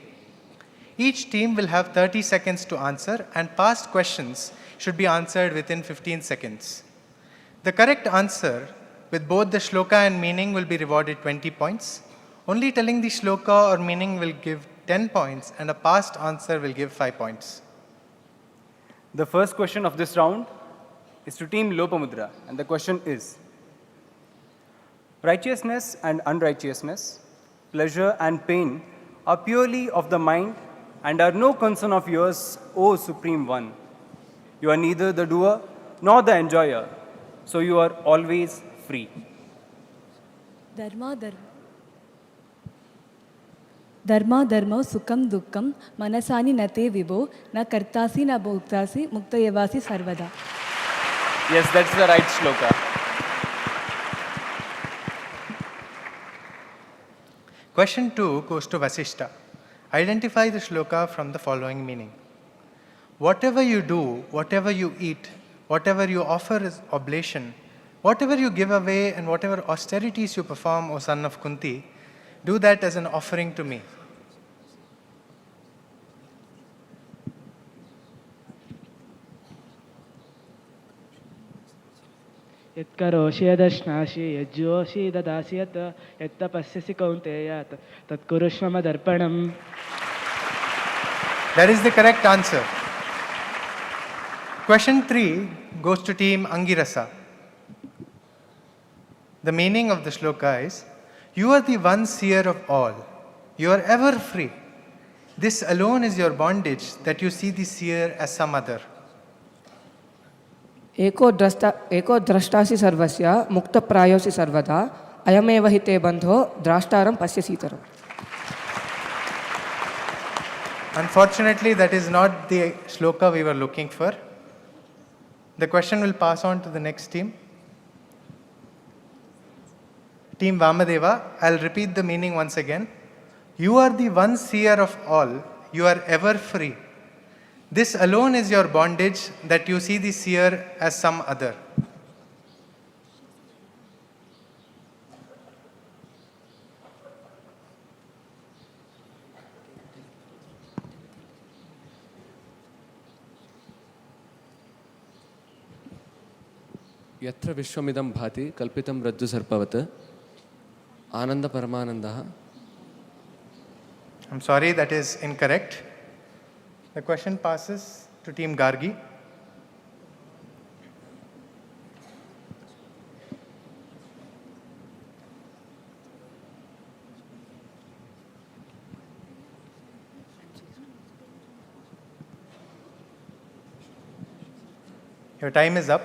Each team will have 30 seconds to answer and past questions should be answered within 15 seconds. The correct answer with both the shloka and meaning will be rewarded 20 points. Only telling the shloka or meaning will give 10 points and a past answer will give 5 points. The first question of this round is to Team Lopamudra, and the question is: righteousness and unrighteousness, pleasure and pain are purely of the mind and are no concern of yours, O Supreme One. You are neither the doer nor the enjoyer, so you are always free. Dharma dharma sukham dukkam manasani nate vibho na kartasi na bhoktasi muktayavasi sarvada. Yes, that's the right shloka. Question 2 goes to Vasishta. Identify the shloka from the following meaning. Whatever you do, whatever you eat, whatever you offer as oblation, whatever you give away and whatever austerities you perform, O son of Kunti, do that as an offering to me. यत्करोषि यदश्नासि यज्जोषि ददासि यत् यत्तपस्यसि कौन्तेय तत्कुरुष्व मदर्पणम्. That is the correct answer. Question 3 goes to Team Angirasa. The meaning of the shloka is: you are the one seer of all. You are ever free. This alone is your bondage, that you see the seer as some other. एको द्रष्टासि सर्वस्य मुक्तप्रायोसि सर्वदा अयमेव हि ते बन्धो द्राष्टारं पश्यसीतरम्. Unfortunately, that is not the shloka we were looking for. The question will pass on to the next team. Team Vamadeva, I'll repeat the meaning once again. You are the one seer of all. You are ever free. This alone is your bondage, that you see the seer as some other. यत्र विश्वमिदं भाति कल्पितं रज्जुसर्पवत् आनंद परमानंदः. I'm sorry, that is incorrect. The question passes to Team Gargi. Your time is up.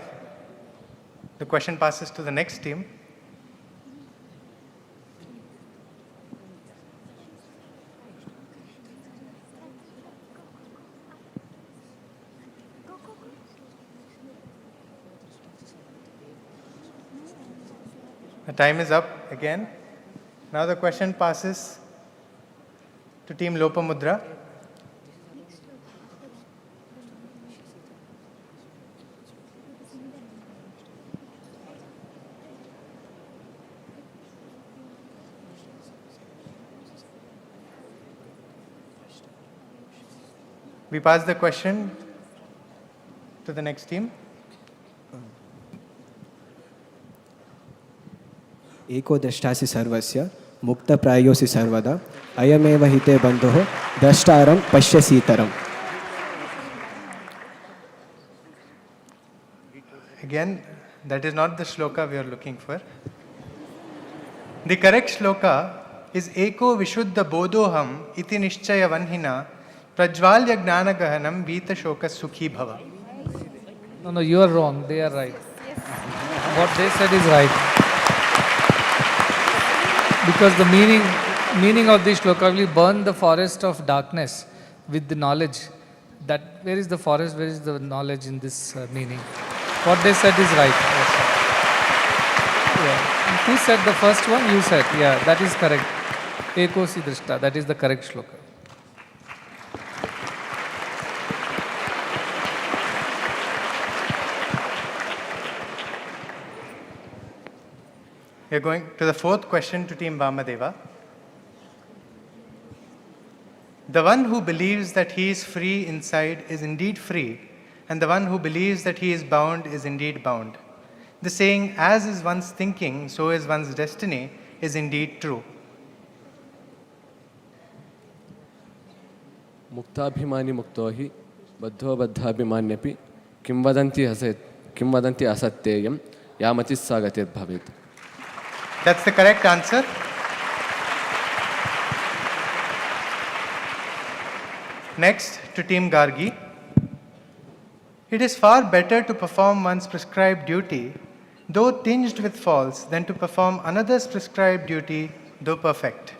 The question passes to the next team. The time is up again. Now the question passes to Team Lopamudra. We pass the question to the next team. एको द्रष्टासि सर्वस्य मुक्तप्रायोसि सर्वदा अयमेव हि ते बन्धुः द्रष्टारं पश्यसीतरम्. Again, that is not the shloka we are looking for. The correct shloka is Eko Vishuddha Bodhoham iti Nishchaya Vanhina Prajvalya Gnana Gahanam Vita Shoka Sukhi Bhava. No, you are wrong. They are right. What they said is right. Because the meaning of this shloka will burn the forest of darkness with the knowledge. That where is the forest? Where is the knowledge in this meaning? What they said is right. Yeah. Who said the first one? You said. Yeah, that is correct. Ekosi drishta. That is the correct shloka. We are going to the fourth question to Team Vamadeva. The one who believes that he is free inside is indeed free, and the one who believes that he is bound is indeed bound. The saying, as is one's thinking, so is one's destiny, is indeed true. Muktabhimani muktohi, baddho baddhabhimanyapi, kim vadanti asatyeyam, yamatis sagatir bhavet. That's the correct answer. Next, to Team Gargi. It is far better to perform one's prescribed duty, though tinged with faults, than to perform another's prescribed duty, though perfect.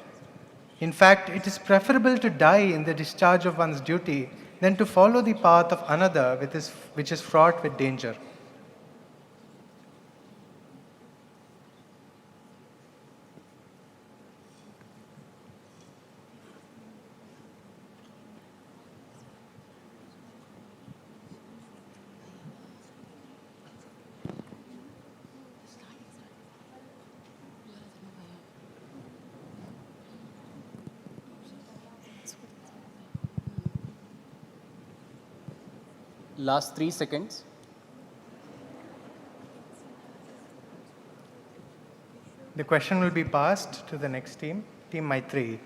In fact, it is preferable to die in the discharge of one's duty than to follow the path of another which is fraught with danger. Last 3 seconds. The question will be passed to the next team, Team Maitreyi.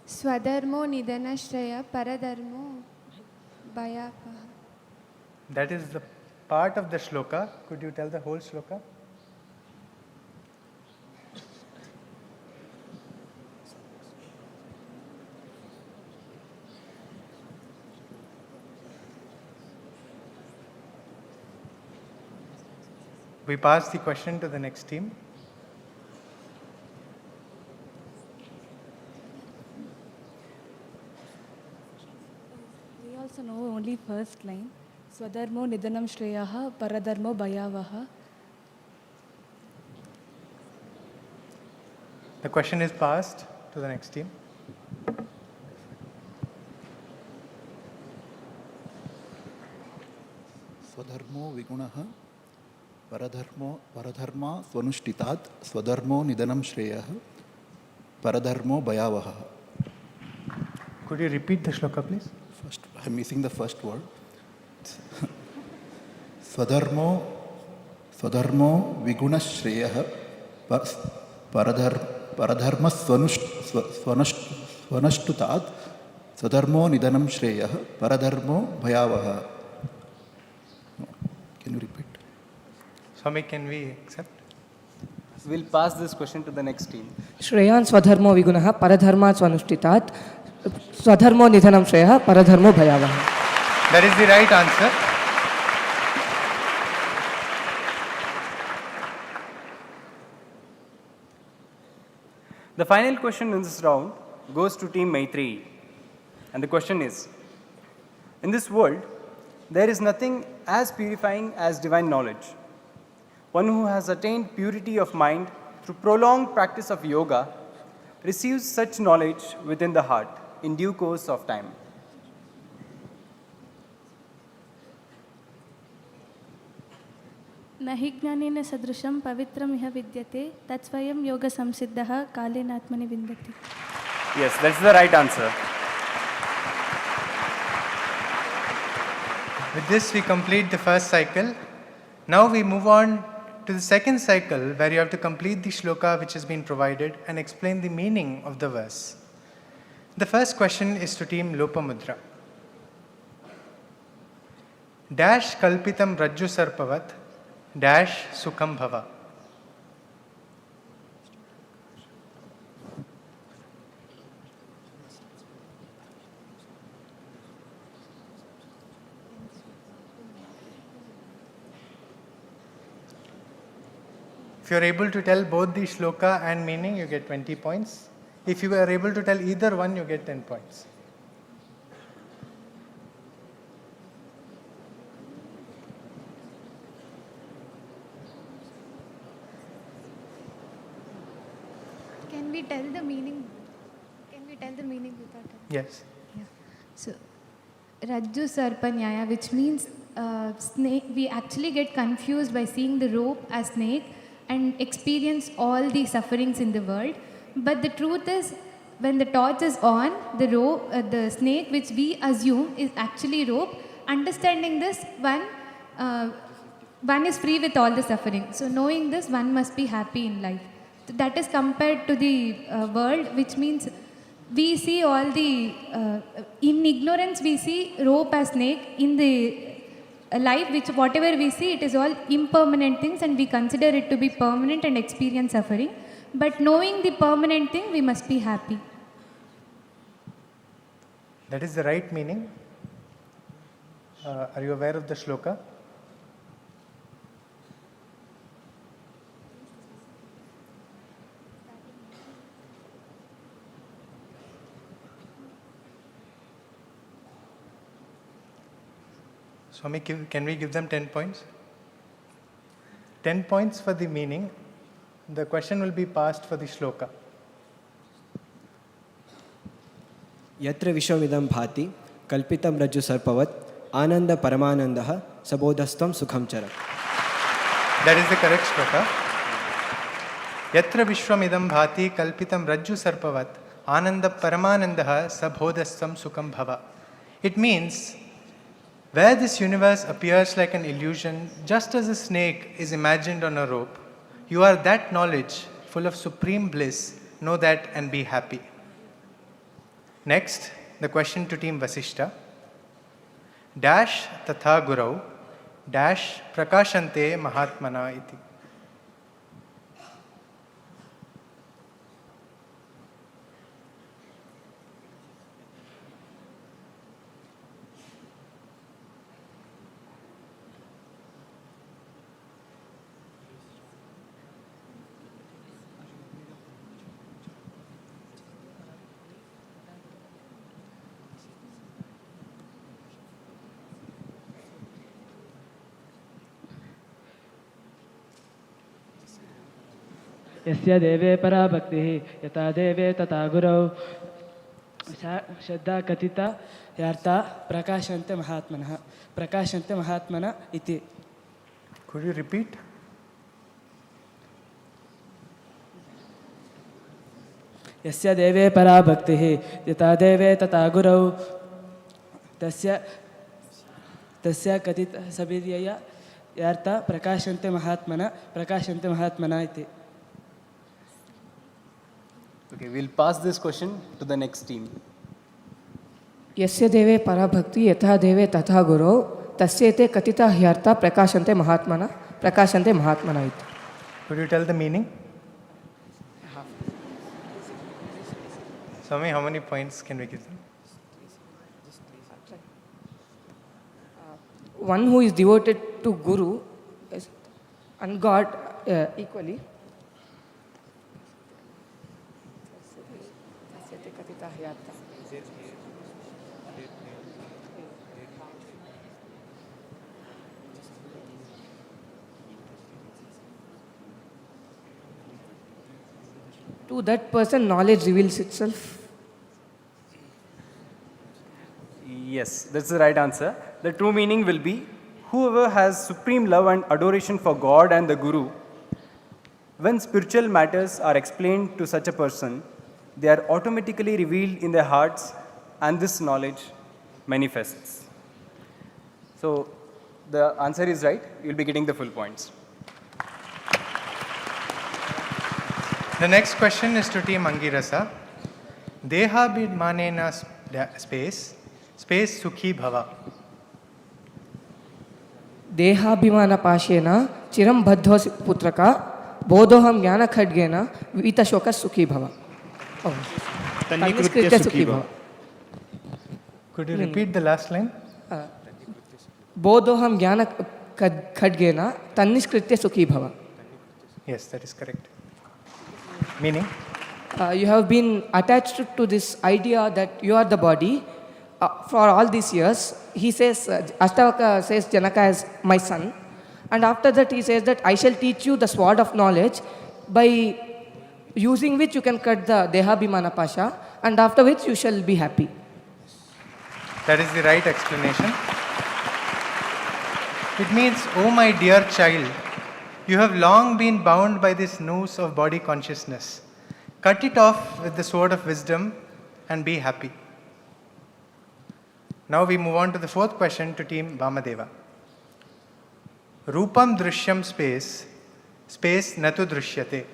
Swadharmo Nidanashraya Paradharmo Bhayapaha. That is the part of the shloka. Could you tell the whole shloka? We pass the question to the next team. We also know only first line. Swadharmo Nidanam Shreyaha Paradharmo Bhayavaha. The question is passed to the next team. Swadharmo Vigunaha Paradharma Swanushtitat Swadharmo Nidanam Shreyaha Paradharmo Bhayavaha. Could you repeat the shloka, please? First, I'm missing the first word. Swadharmo Viguna Shreyaha Paradharma Swanushtutat Swadharmo Nidanam Shreyaha Paradharmo Bhayavaha. Can you repeat? Swami, can we accept? We'll pass this question to the next team. Shreyan Swadharmo Vigunaha Paradharma Swanushtitat Swadharmo Nidhanam Shreya Paradharmo Bhayavaha. That is the right answer. The final question in this round goes to Team Maitreyi. And the question is, in this world, there is nothing as purifying as divine knowledge. One who has attained purity of mind through prolonged practice of yoga receives such knowledge within the heart in due course of time. नहि ज्ञानेन सदृशं पवित्रमिह विद्यते तत्स्वयं योग संसिद्धः कालेनात्मनि विन्दति. Yes, that's the right answer. With this, we complete the first cycle. Now we move on to the second cycle, where you have to complete the shloka which has been provided and explain the meaning of the verse. The first question is to Team Lopamudra. Dash kalpitam rajju sarpavat, dash sukham bhava. If you are able to tell both the shloka and meaning, you get 20 points. If you are able to tell either one, you get 10 points. Can we tell the meaning? Can we tell the meaning without it? Yes. Yeah. So, Rajju Sarpa Nyaya, which means snake. We actually get confused by seeing the rope as snake and experience all the sufferings in the world. But the truth is, when the torch is on, the rope, the snake, which we assume is actually rope. Understanding this, one is free with all the suffering. So knowing this, one must be happy in life. So that is compared to the world, which means we see all the, in ignorance we see rope as snake. In the life, which whatever we see, it is all impermanent things and we consider it to be permanent and experience suffering. But knowing the permanent thing, we must be happy. That is the right meaning. Are you aware of the shloka? Swami, can we give them 10 points? 10 points for the meaning. The question will be passed for the shloka. Yatra vishwamidam bhati kalpitam rajju sarpavat ananda paramanandah sabodhastam sukham charat. That is the correct shloka. Yatra vishwamidam bhati kalpitam rajju sarpavat ananda paramanandah sabodhastam sukham bhava. It means, where this universe appears like an illusion, just as a snake is imagined on a rope, you are that knowledge full of supreme bliss. Know that and be happy. Next, the question to team Vasishta. Dash tatha gurau, dash prakashante mahatmana iti. यस्य देवे परा भक्तिः यथा देवे तथा गुरौ श्रद्धा कथिता यार्था प्रकाशन्ते महात्मनः इति. Could you repeat? यस्य देवे परा भक्तिः यथा देवे तथा गुरौ तस्य कथिता सबिर्यया यार्था प्रकाशन्ते महात्मनः इति. Okay, we'll pass this question to the next team. यस्य देवे पराभक्ति यथा देवे तथा गुरौ तस्येते कथिता ह्यर्था प्रकाशन्ते महात्मना इति. Could you tell the meaning? Swami, how many points can we give them? One who is devoted to Guru and God equally. To that person, knowledge reveals itself. Yes, that's the right answer. The true meaning will be, whoever has supreme love and adoration for God and the Guru, when spiritual matters are explained to such a person, they are automatically revealed in their hearts and this knowledge manifests. So the answer is right. You'll be getting the full points. The next question is to team Angirasa. Deha bidmanena space sukhi bhava. देहाभिमान पाशेन चिरं बद्धोऽसि पुत्रका बोधोऽहं ज्ञानखड्गेन वीतशोकः सुखी भव. तन्निकृत्य सुखी भव. Could you repeat the last line? बोधोऽहं ज्ञानखड्गेन तन्निष्कृत्य सुखी भव. Yes, that is correct. Meaning? You have been attached to this idea that you are the body for all these years. He says, Ashtavaka says Janaka as my son. And after that he says that I shall teach you the sword of knowledge by using which you can cut the Dehabhimana Pasha, and after which you shall be happy. That is the right explanation. It means, oh my dear child, you have long been bound by this noose of body consciousness. Cut it off with the sword of wisdom and be happy. Now we move on to the fourth question to team Vamadeva. Rupam drishyam space, space natu drishyate.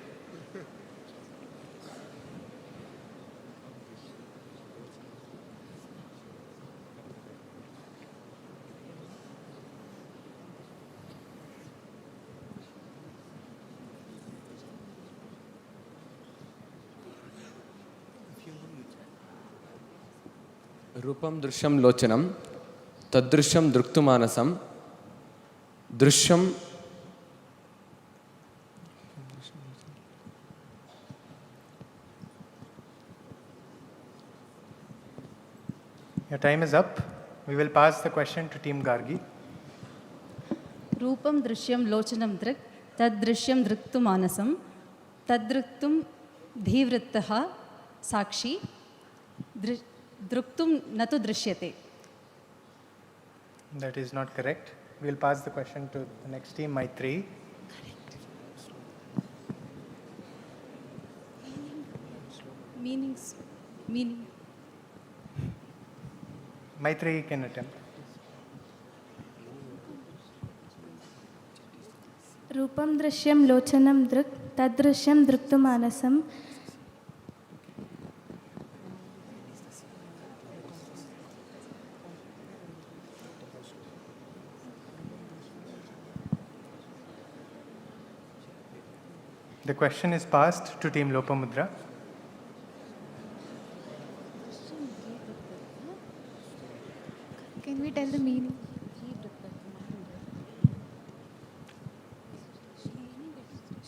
Rupam Drishyam लोचनम तदृश्यम दृक्तुमानसम Drishyam Your time is up. We will pass the question to team Gargi. Rupam drishyam lochanam drik tad drishyam driktu manasam tad driktum dhivrittaha sakshi druktum natu drishyate. That is not correct. We will pass the question to the next team, Maitreyi. Meaning. Maitreyi can attempt. Rupam drishyam lochanam drik tadrishyam driktu manasam. The question is passed to team Lopamudra. Can we tell the meaning?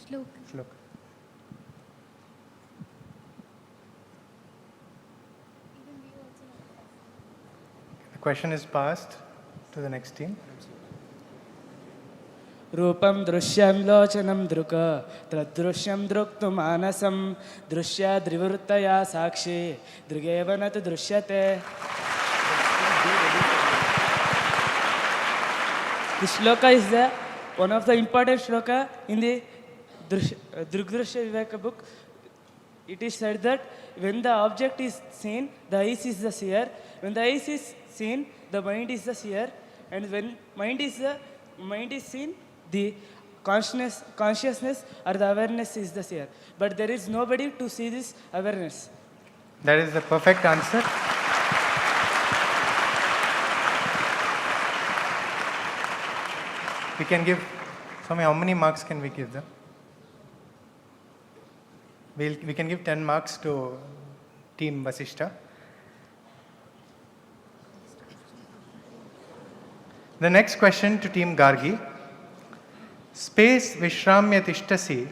Shloka. The question is passed to the next team. रूपम दृश्यम लोचनम दृक तदृश्यम दृक्तु मानसम दृश्य द्रिवृत्तया साक्षी दृगेव न तु दृश्यते. This shloka is one of the important shloka in the Drugdrishya Viveka book. It is said that when the object is seen, the eyes is the seer. When the eyes is seen, the mind is the seer. And when mind is seen, the consciousness or the awareness is the seer. But there is nobody to see this awareness. That is the perfect answer. We can give, Swami, how many marks can we give them? We can give 10 marks to team Vasishta. The next question to team Gargi. Space Vishramya Tishtasi,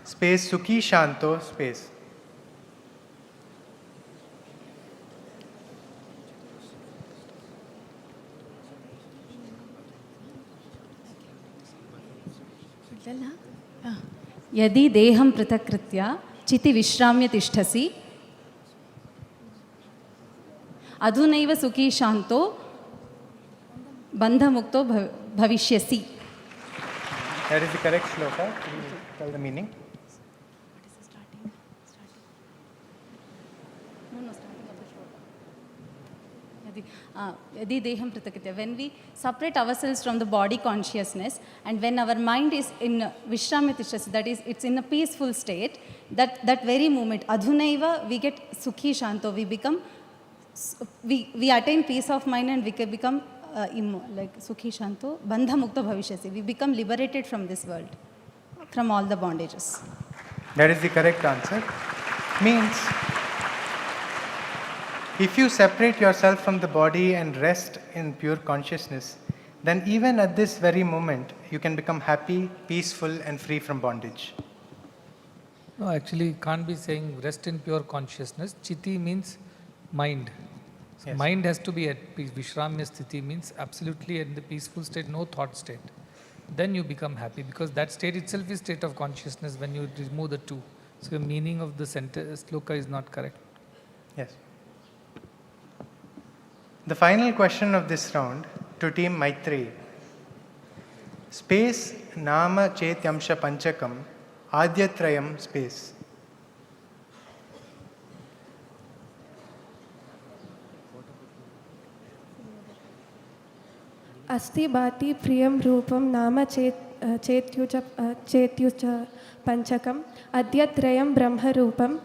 space Sukhi Shanto, space. यदि देहं पृथक्कृत्य चिति विश्राम्य तिष्ठसि अधुनैव सुखी शान्तो बन्धमुक्तो भविष्यसि. That is the correct shloka. Can you tell the meaning? Yadi deham pratakritya. When we separate ourselves from the body consciousness and when our mind is in Vishramitishas, that is, it's in a peaceful state, that very moment, adhunaiva, we get sukhi shanto, we attain peace of mind and we can become like sukhi shanto, bandha mukta bhavishyasi. We become liberated from this world, from all the bondages. That is the correct answer. Means, if you separate yourself from the body and rest in pure consciousness, then even at this very moment, you can become happy, peaceful, and free from bondage. No, actually can't be saying rest in pure consciousness. Chiti means mind. So Yes. mind has to be at peace. Vishramya sthiti means absolutely in the peaceful state, no thought state. Then you become happy, because that state itself is state of consciousness when you remove the two. So the meaning of the sloka is not correct. Yes. The final question of this round to Team Maitreyi. Space Nama Chetyamsha Panchakam Adyatrayam space. अस्ति भाति प्रियं रूपं नाम चेत्युच पञ्चकम् अद्यत्रयं ब्रह्मरूपं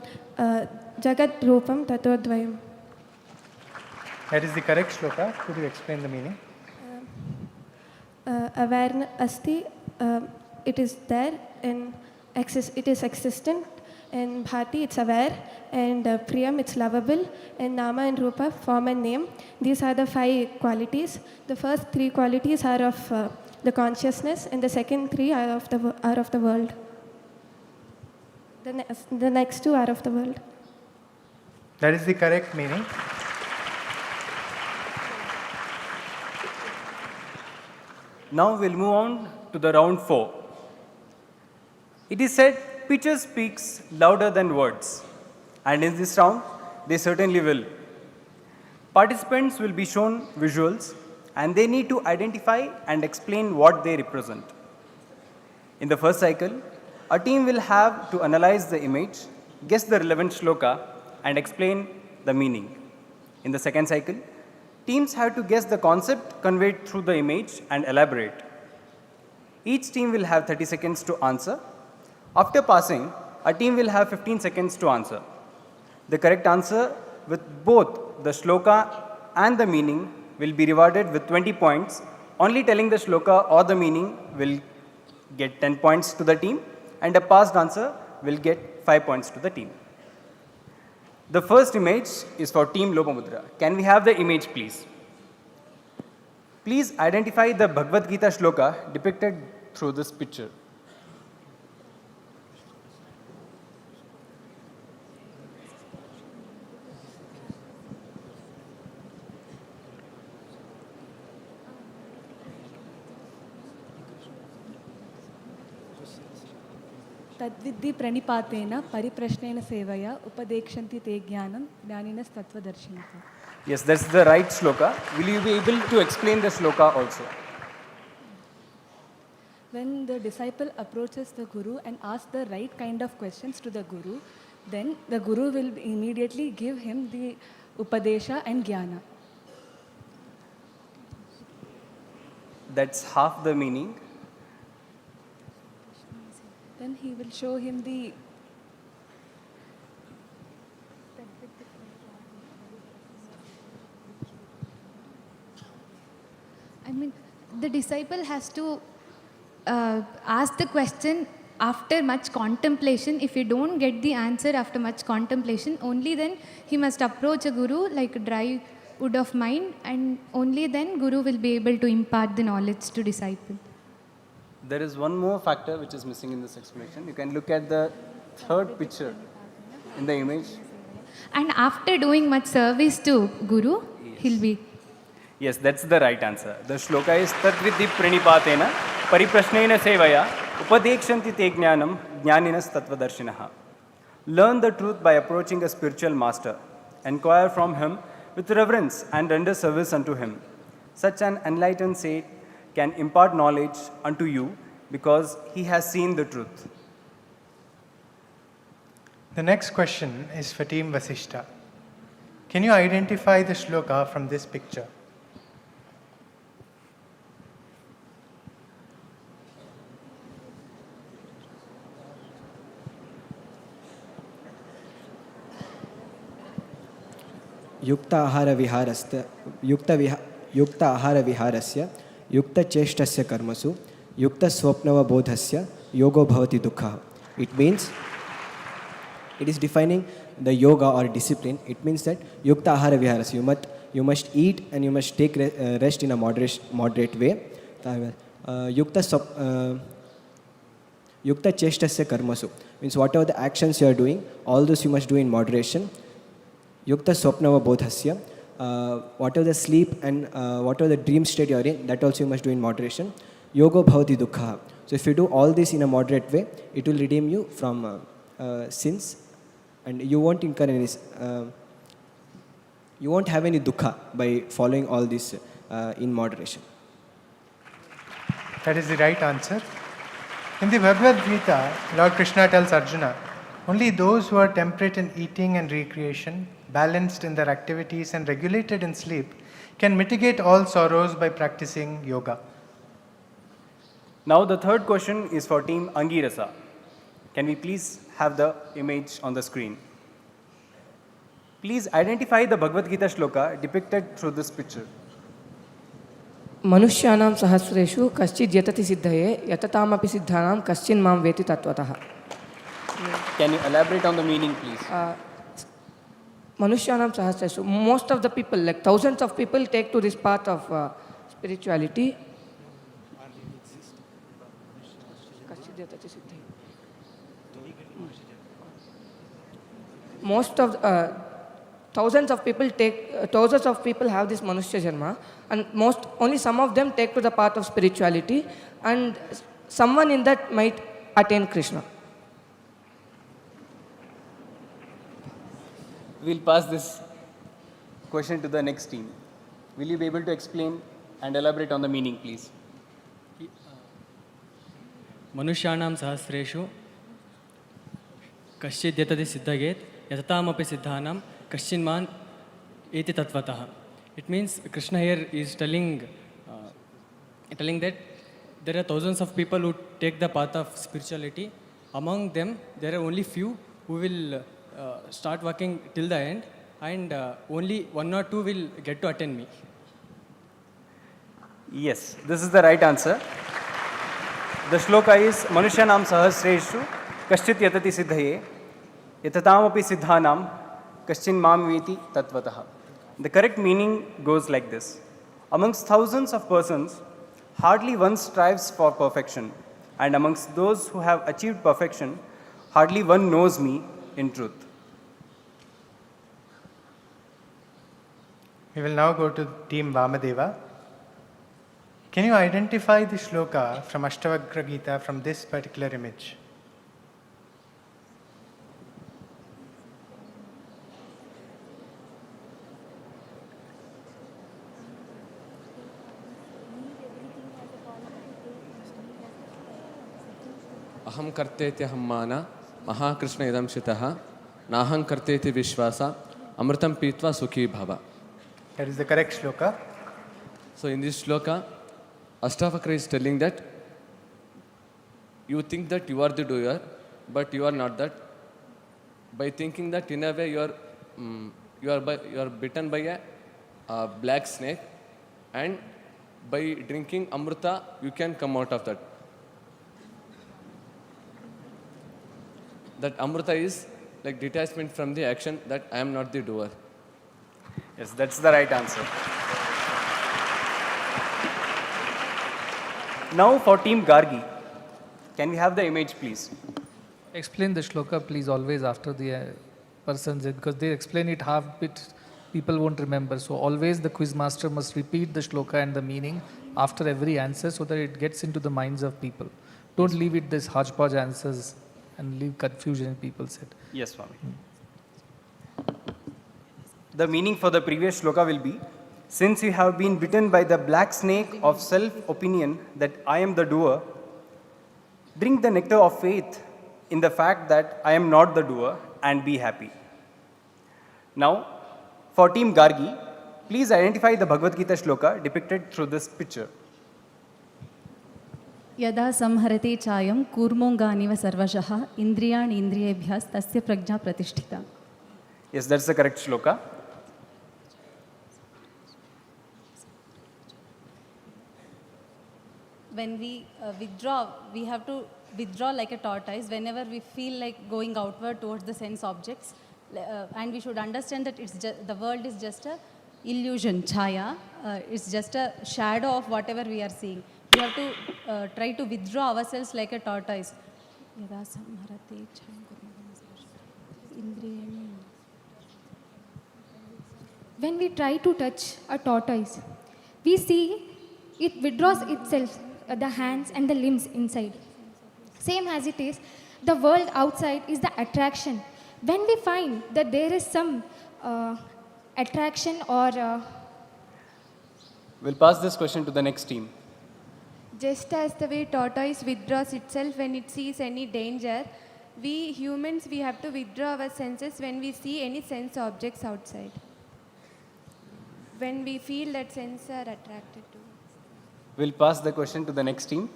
जगद्रूपं ततोद्वयम्. That is the correct shloka. Could you explain the meaning? Awareness asti, it is there and it is existent, and bhati it's aware, and priyam it's lovable, and nama and rupa form and name. These are the 5 qualities. The first 3 qualities are of the consciousness, and the second 3 are of the world. The next 2 are of the world. That is the correct meaning. Now we'll move on to the round 4. It is said, picture speaks louder than words. And in this round, they certainly will. Participants will be shown visuals, and they need to identify and explain what they represent. In the first cycle, a team will have to analyze the image, guess the relevant shloka, and explain the meaning. In the second cycle, teams have to guess the concept conveyed through the image and elaborate. Each team will have 30 seconds to answer. After passing, a team will have 15 seconds to answer. The correct answer with both the shloka and the meaning will be rewarded with 20 points. Only telling the shloka or the meaning will get 10 points to the team, and a passed answer will get 5 points to the team. The first image is for Team Lopamudra. Can we have the image, please? Please identify the Bhagavad Gita shloka depicted through this picture. तद्विद्धि प्रणिपातेन परिप्रश्नेन सेवया उपदेक्षन्ति ते ज्ञानं ज्ञानिनस्तत्त्वदर्शिनः. Yes, that's the right shloka. Will you be able to explain the shloka also? When the disciple approaches the Guru and asks the right kind of questions to the Guru, then the Guru will immediately give him the Upadesha and Jnana. That's half the meaning. Then he will show him the I mean, the disciple has to ask the question after much contemplation. If you don't get the answer after much contemplation, only then he must approach a guru like a dry wood of mind, and only then guru will be able to impart the knowledge to disciple. There is one more factor which is missing in this explanation. You can look at the third picture in the image. And after doing much service to guru, he'll be. Yes, that's the right answer. The shloka is Tadvidhi Pranipatena Pariprashnena Sevaya Upadekshanti Te Jnanam Jnaninas Tattvadarshinah. Learn the truth by approaching a spiritual master. Inquire from him with reverence and render service unto him. Such an enlightened sage can impart knowledge unto you because he has seen the truth. The next question is for Team Vasishta. Can you identify the shloka from this picture? युक्त आहारविहारस्य युक्तचेष्टस्य कर्मसु युक्तस्वप्नवबोधस्य योगो भवति दुःखः. It means, it is defining the yoga or discipline. It means that yukta ahara vihārasya, you must eat and you must take rest in a moderate way. Yukta cheshtasya karmasu, Means whatever the actions you are doing, all those you must do in moderation. Yukta swapnava bodhasya. Whatever the sleep and whatever the dream state you are in, that also you must do in moderation. Yogo bhavati dukkha. So if you do all this in a moderate way, it will redeem you from sins, and you won't incur any, you won't have any dukkha by following all this in moderation. That is the right answer. In the Bhagavad Gita, Lord Krishna tells Arjuna, only those who are temperate in eating and recreation, balanced in their activities and regulated in sleep, can mitigate all sorrows by practicing yoga. Now the third question is for team Angirasa. Can we please have the image on the screen? Please identify the Bhagavad Gita shloka depicted through this picture. Manushyanam sahasreshu kaschid yatati siddhaye yatatamaphi siddhanam kaschin mam veti tatvatah. Can you elaborate on the meaning, please? Manushyanam sahasreshu. Most of the people, like thousands of people, take to this path of spirituality. Most of thousands of people have this Manushya Janma, and only some of them take to the path of spirituality, and someone in that might attain Krishna. We'll pass this question to the next team. Will you be able to explain and elaborate on the meaning, please? Manushyanam sahasreshu kaschid yatati siddhaget yatataamapi siddhanam kaschin man eti tatvatah. It means Krishna here is telling that there are thousands of people who take the path of spirituality. Among them, there are only few who will start working till the end, and only one or two will get to attain me. Yes, this is the right answer. The shloka is Manushyanam sahasreshu kaschit yatati siddhaye yatatamaphi siddhanam kaschin mam veti tatvatah. The correct meaning goes like this. Amongst thousands of persons, hardly one strives for perfection, and amongst those who have achieved perfection, hardly one knows me in truth. We will now go to team Vamadeva. Can you identify the shloka from Ashtavakra Gita from this particular image? Aham karteti hammana Mahakrishna idam shitaha Naham karteti vishwasa Amritam pitva sukhi bhava. That is the correct shloka. So in this shloka, Ashtavakra is telling that you think that you are the doer, but you are not that. By thinking that in a way you are bitten by a black snake, and by drinking amrita you can come out of that. That amrita is like detachment from the action, that I am not the doer. Yes, that's the right answer. Now for team Gargi, can we have the image, please? Explain the shloka, please, always after the persons, because they explain it half bit, people won't remember. So always the quiz master must repeat the shloka and the meaning after every answer so that it gets into the minds of people. Don't leave it this hodgepodge answers and leave confusion in people's head. Yes, Swami. The meaning for the previous shloka will be, since you have been bitten by the black snake of self-opinion that I am the doer, drink the nectar of faith in the fact that I am not the doer and be happy. Now, for team Gargi, please identify the Bhagavad Gita shloka depicted through this picture. Yada samharate chayam kurmonganiva sarvashaha indriyani indriyebhyas tasya prajna pratishtita. Yes, that's the correct shloka. When we withdraw, we have to withdraw like a tortoise whenever we feel like going outward towards the sense objects. And we should understand that the world is just a illusion, chaya. It's just a shadow of whatever we are seeing. We have to try to withdraw ourselves like a tortoise यदा संहरते इच्छां इंद्रियाणि. When we try to touch a tortoise, we see it withdraws itself, the hands and the limbs inside. Same as it is, the world outside is the attraction. When we find that there is some attraction or We'll pass this question to the next team. Just as the way tortoise withdraws itself when it sees any danger, we humans, we have to withdraw our senses when we see any sense objects outside. When we feel that sense are attracted to. We'll pass the question to the next team.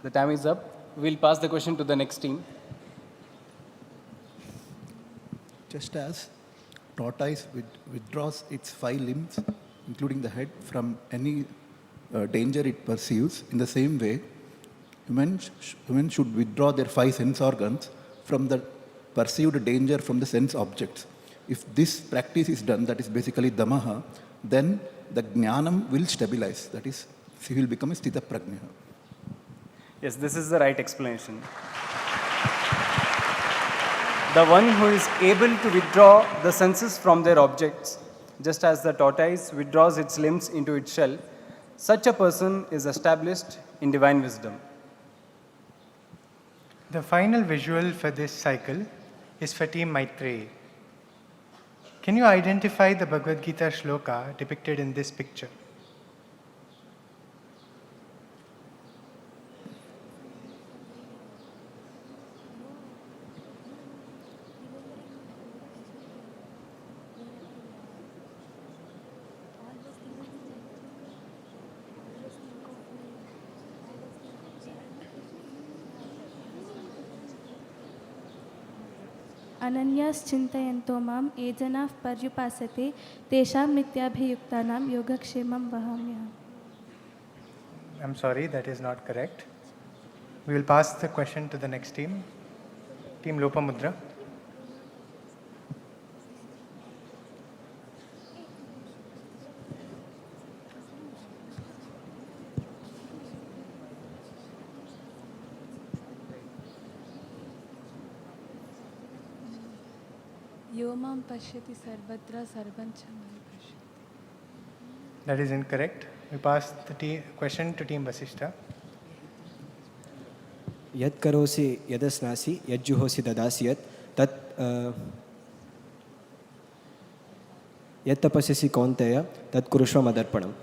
The time is up. We'll pass the question to the next team. Just as tortoise withdraws its 5 limbs, including the head, from any danger it perceives, in the same way, women should withdraw their 5 sense organs from the perceived danger from the sense objects. If this practice is done, that is basically damaha, then the jnanam will stabilize. That is, he will become a sthita prajna. Yes, this is the right explanation. The one who is able to withdraw the senses from their objects, just as the tortoise withdraws its limbs into its shell, such a person is established in divine wisdom. The final visual for this cycle is for Team Maitreyi. Can you identify the Bhagavad Gita shloka depicted in this picture? अनन्याश्चिन्तयन्तो मां ये जनाः पर्युपासते तेषां नित्याभियुक्तानां योगक्षेमं वहाम्यहम्. I'm sorry, that is not correct. We will pass the question to the next team. Team Lopamudra. यो मां पश्यति सर्वत्र सर्वं च मयि पश्यति. That is incorrect. We pass the question to Team Vasishtha. यत् करोसि यदस्नासि यज्जुहोसि ददासि यत् तत् यत् तपस्यसि कौन्तेय तत् कुरुष्व मदर्पणम्.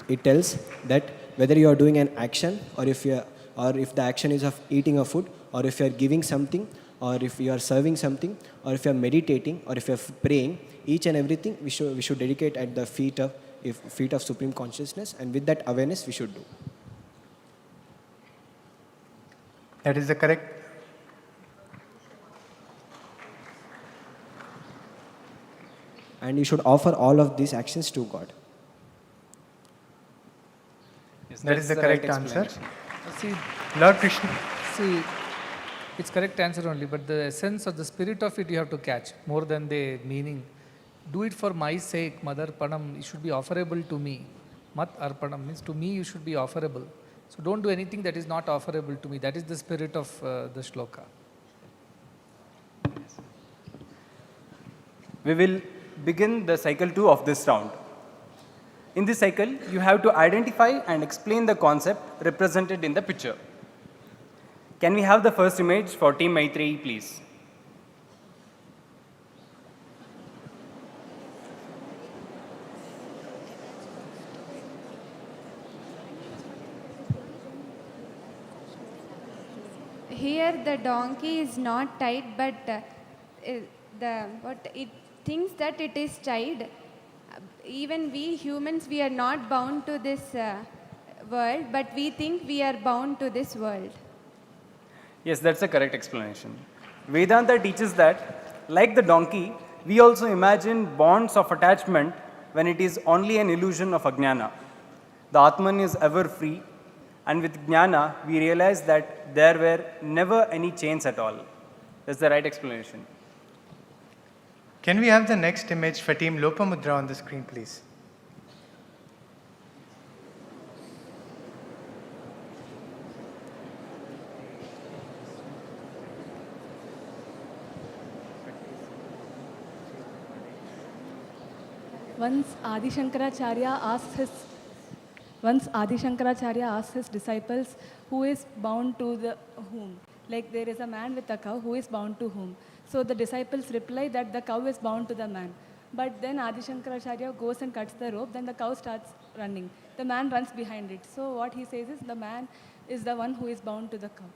It tells that whether you are doing an action or if the action is of eating a food, or if you are giving something, or if you are serving something, or if you are meditating, or if you are praying, each and everything we should dedicate at the feet of Supreme Consciousness, and with that awareness we should do. That is the correct. And you should offer all of these actions to God. Yes, that is the correct answer. See, Lord Krishna. See, it's correct answer only, but the essence or the spirit of it you have to catch more than the meaning. Do it for my sake, Mother Panam, it should be offerable to me. Mat Arpanam means to me you should be offerable. So don't do anything that is not offerable to me. That is the spirit of the shloka. We will begin the cycle 2 of this round. In this cycle, you have to identify and explain the concept represented in the picture. Can we have the first image for Team Maitreyi, please? Here the donkey is not tied, but it thinks that it is tied. Even we humans, we are not bound to this world, but we think we are bound to this world. Yes, that's a correct explanation. Vedanta teaches that, like the donkey, we also imagine bonds of attachment when it is only an illusion of ajnana. the Atman is ever free, and with Jnana, we realize that there were never any chains at all. That's the right explanation. Can we have the next image for Team Lopamudra on the screen, please? Once Adi Shankaracharya asked his disciples, who is bound to the whom? Like there is a man with a cow, who is bound to whom? So the disciples reply that the cow is bound to the man. But then Adi Shankaracharya goes and cuts the rope, then the cow starts running. The man runs behind it. So what he says is the man is the one who is bound to the cow.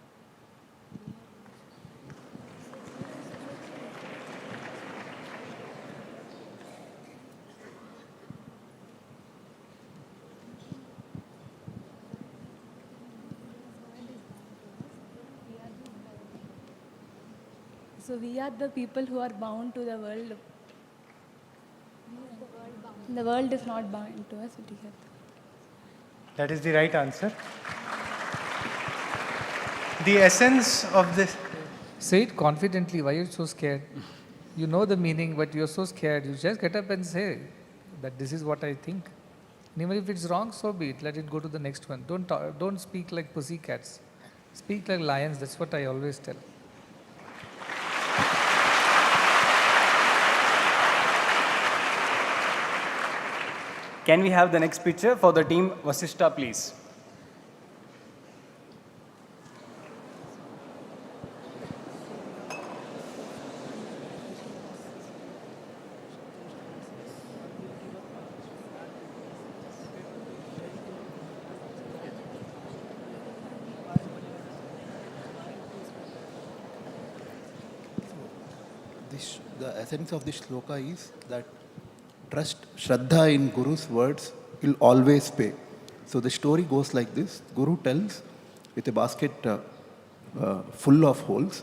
So we are the people who are bound to the world. The world is not bound to us. That is the right answer. The essence of this... Say it confidently. Why are you so scared? You know the meaning, but you're so scared. You just get up and say that this is what I think. And even if it's wrong, so be it. Let it go to the next one. Don't speak like pussycats. Speak like lions. That's what I always tell. Can we have the next picture for the team Vasishta, please? The essence of this shloka is that trust, Shraddha in Guru's words will always pay. So the story goes like this. Guru tells with a basket full of holes,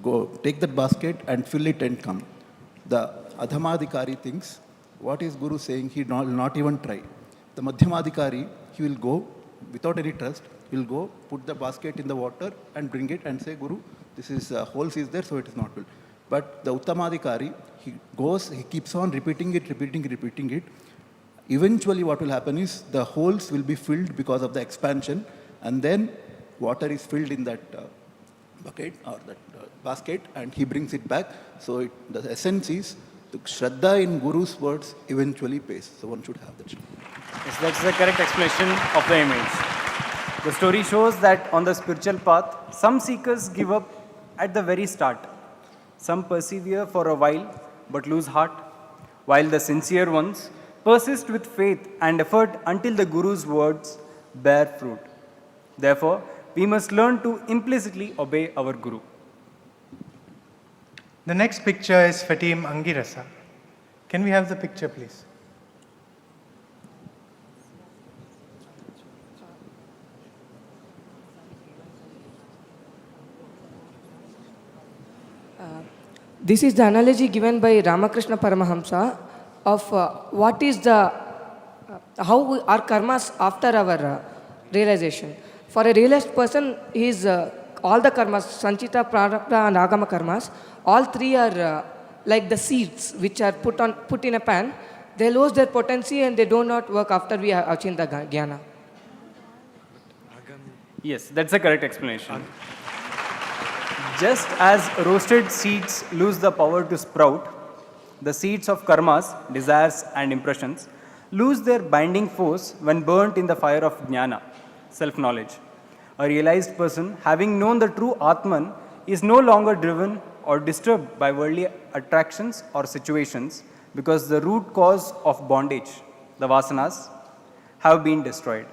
go take that basket and fill it and come. The Adhamadikari thinks, what is Guru saying? He will not even try. The Madhyamadikari, he will go without any trust, he will go put the basket in the water and bring it and say, Guru, this is holes is there, so it is not filled. But the Uttamadikari, he goes, he keeps on repeating it. Eventually what will happen is the holes will be filled because of the expansion, and then water is filled in that bucket or that basket, and he brings it back. So the essence is the Shraddha in Guru's words eventually pays. So one should have that. Yes, that's the correct explanation of the image. The story shows that on the spiritual path, some seekers give up at the very start. Some persevere for a while but lose heart, while the sincere ones persist with faith and effort until the Guru's words bear fruit. Therefore, we must learn to implicitly obey our Guru. The next picture is for Team Angirasa. Can we have the picture, please? This is the analogy given by Ramakrishna Paramahamsa of what is the, how our karmas after our realization. For a realized person, his all the karmas, Sanchita, Prarabdha and Agama karmas, all three are like the seeds which are put in a pan. They lose their potency and they do not work after we have achieved the jnana. Yes, that's the correct explanation. Just as roasted seeds lose the power to sprout, the seeds of karmas, desires and impressions lose their binding force when burnt in the fire of jnana, self-knowledge. A realized person, having known the true Atman, is no longer driven or disturbed by worldly attractions or situations, because the root cause of bondage, the vasanas, have been destroyed,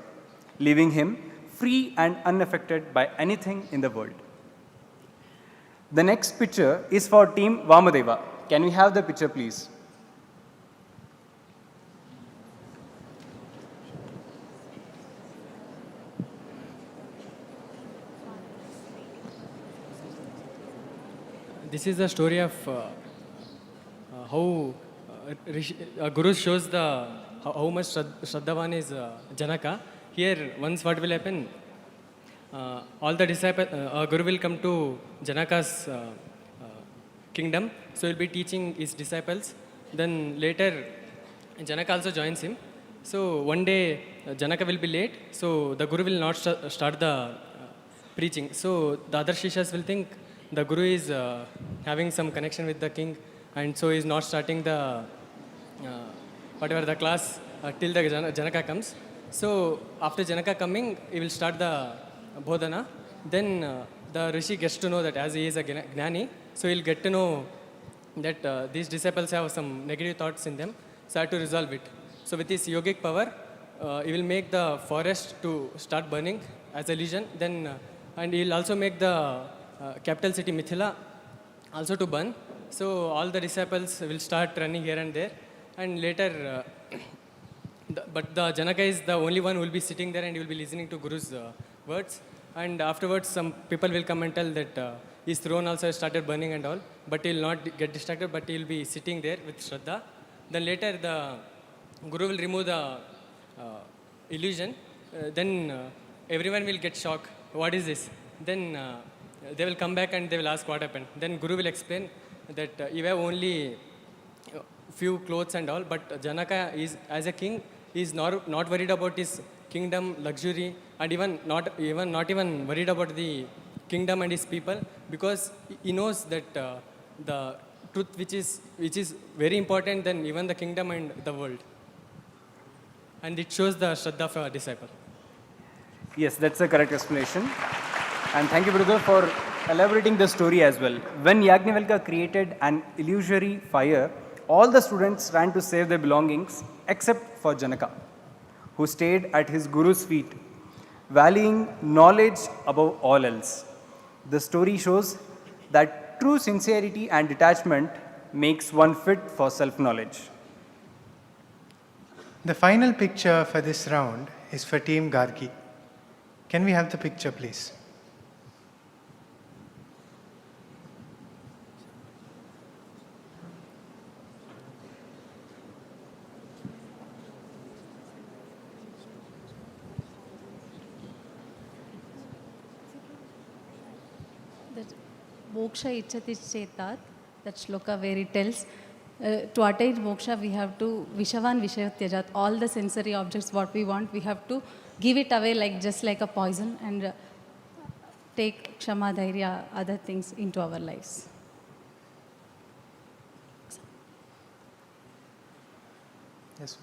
leaving him free and unaffected by anything in the world. The next picture is for Team Vamadeva. Can we have the picture, please? This is the story of how Guru shows the how much Shraddhavan is Janaka. Here, once what will happen? All the disciples, Guru will come to Janaka's kingdom, so he'll be teaching his disciples. Then later, Janaka also joins him. So one day, Janaka will be late, so the Guru will not start the preaching. So the other Shishas will think the Guru is having some connection with the king, and so he's not starting the whatever the class till the Janaka comes. So after Janaka coming, he will start the Bodhana. Then the Rishi gets to know that as he is a Gnani, so he'll get to know that these disciples have some negative thoughts in them, so I have to resolve it. So with his yogic power, he will make the forest to start burning as a legion. Then, and he will also make the capital city Mithila also to burn. So all the disciples will start running here and there. And later, but the Janaka is the only one who will be sitting there and he will be listening to Guru's words. And afterwards, some people will come and tell that his throne also has started burning and all. But he will not get distracted, but he will be sitting there with Shraddha. Then later, the Guru will remove the illusion. Then everyone will get shocked. What is this? Then they will come back and they will ask what happened. Then Guru will explain that you have only few clothes and all, but Janaka is, as a king, is not worried about his kingdom, luxury, and even not even worried about the kingdom and his people, because he knows that the truth which is very important than even the kingdom and the world. And it shows the Shraddha of a disciple. Yes, that's the correct explanation. And thank you, brother, for elaborating the story as well. When Yajnavalkya created an illusory fire, all the students ran to save their belongings except for Janaka, who stayed at his Guru's feet, valuing knowledge above all else. The story shows that true sincerity and detachment makes one fit for self-knowledge. The final picture for this round is for Team Gargi. Can we have the picture, please? That moksha ichati chetat, that shloka where it tells, to attain moksha we have to vishavan vishayatyajat, all the sensory objects what we want, we have to give it away just like a poison and take kshama, dhairya, other things into our lives. Yes.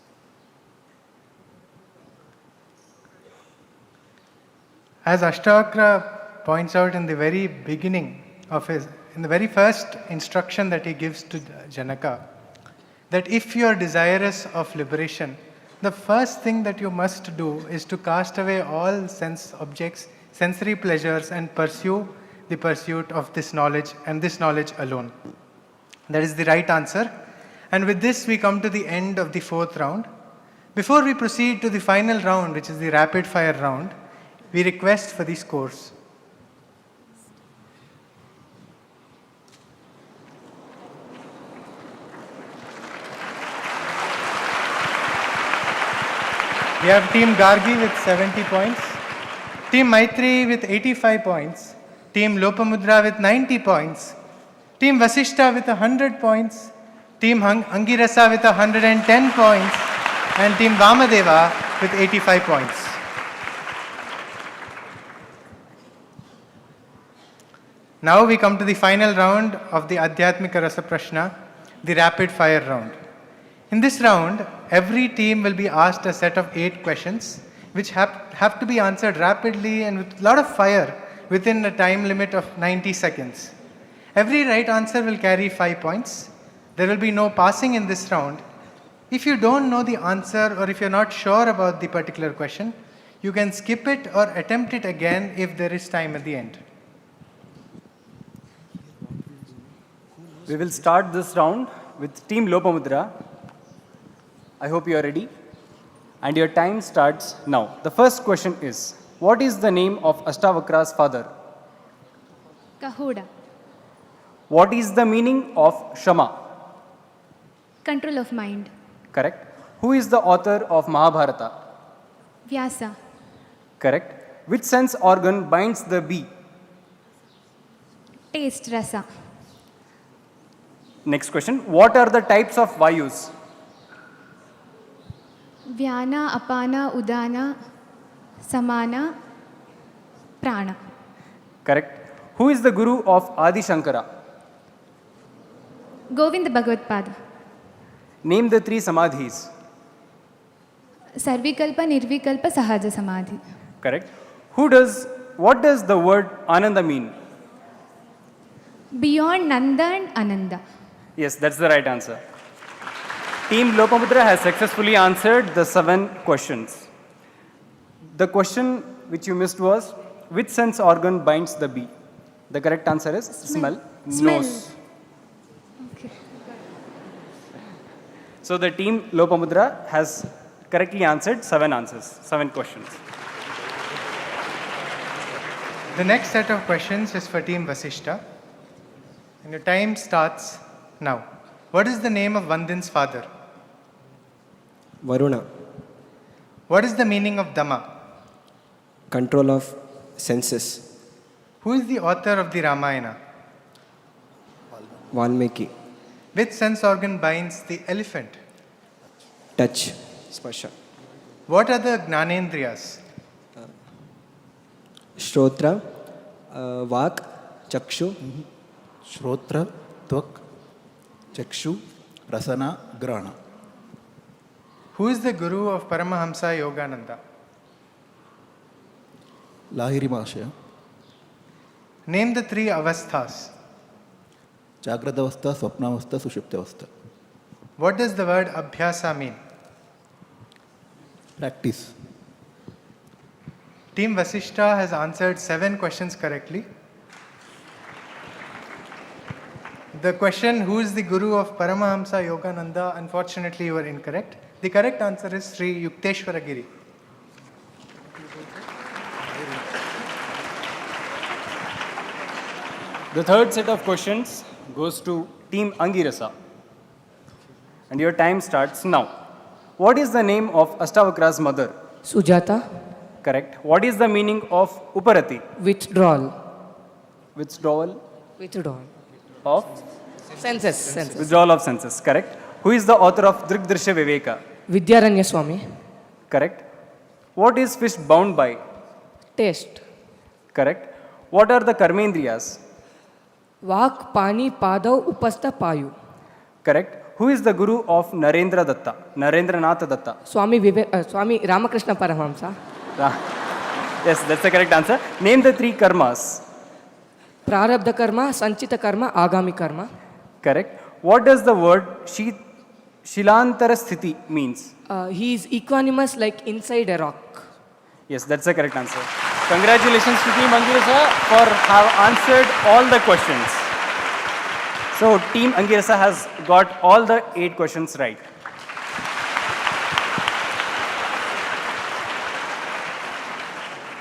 As Ashtavakra points out in the very beginning of in the very first instruction that he gives to Janaka, that if you are desirous of liberation, the first thing that you must do is to cast away all sense objects, sensory pleasures, and pursue the pursuit of this knowledge and this knowledge alone. That is the right answer. And with this, we come to the end of the fourth round. Before we proceed to the final round, which is the rapid fire round, we request for the scores. We have Team Gargi with 70 points, Team Maitri with 85 points, Team Lopamudra with 90 points, Team Vasishta with 100 points, Team Angirasa with 110 points, and Team Vamadeva with 85 points. Now we come to the final round of the Adhyatmika Rasa Prashna, the rapid fire round. In this round, every team will be asked a set of 8 questions which have to be answered rapidly and with a lot of fire within a time limit of 90 seconds. Every right answer will carry 5 points. There will be no passing in this round. If you don't know the answer or if you're not sure about the particular question, you can skip it or attempt it again if there is time at the end. We will start this round with Team Lopamudra. I hope you are ready. And your time starts now. The first question is, what is the name of Ashtavakra's father? Kahoda. What is the meaning of Shama? Control of mind. Correct. Who is the author of Mahabharata? Vyasa. Correct. Which sense organ binds the bee? Taste, rasa. Next question. What are the types of Vayus? Vyana, apana, udana, samana, prana. Correct. Who is the guru of Adi Shankara? Govinda Bhagavad Pada. Name the 3 Samadhis. Sarvikalpa, Nirvikalpa, Sahaja Samadhi. Correct. What does the word Ananda mean? Beyond Nanda and Ananda. Yes, that's the right answer. Team Lopamudra has successfully answered the 7 questions. The question which you missed was, which sense organ binds the bee? The correct answer is smell. Nose. Okay. So the team Lopamudra has correctly answered 7 questions. The next set of questions is for Team Vasishta. And your time starts now. What is the name of Vandin's father? Varuna. What is the meaning of Dhamma? Control of senses. Who is the author of the Ramayana? Valmiki. Which sense organ binds the elephant? Touch. Sparsha. What are the Gnanendriyas? Shrotra, Vak, Chakshu. Shrotra, Tvak, Chakshu, Rasana, Grana. Who is the guru of Paramahamsa Yogananda? Lahiri Mahashaya. Name the 3 avasthas. Jagradavastha, Swapnavastha, Sushuptavastha. What does the word Abhyasa mean? Practice. Team Vasishta has answered 7 questions correctly. The question, who is the guru of Paramahamsa Yogananda? Unfortunately, you were incorrect. The correct answer is Sri Yukteswara Giri. The third set of questions goes to Team Angirasa. And your time starts now. What is the name of Ashtavakra's mother? Sujata. Correct. What is the meaning of Uparati? Withdrawal. Withdrawal Withdrawal. of? Senses. Withdrawal of senses. Correct. Who is the author of Drigdrishya Viveka? Vidyaranya Swami. Correct. What is fish bound by? Taste. Correct. What are the Karmendriyas? Vak, Pani, Padav, Upastha, Payu. Correct. Who is the guru of Narendra Datta? Narendranath Datta. Swami Ramakrishna Paramahamsa. Yes, that's the correct answer. Name the 3 karmas. Prarabdha karma, Sanchita karma, Agami karma. Correct. What does the word Shilantara Sthiti means? He is equanimous like inside a rock. Yes, that's the correct answer. Congratulations to Team Angirasa for have answered all the questions. So Team Angirasa has got all the 8 questions right.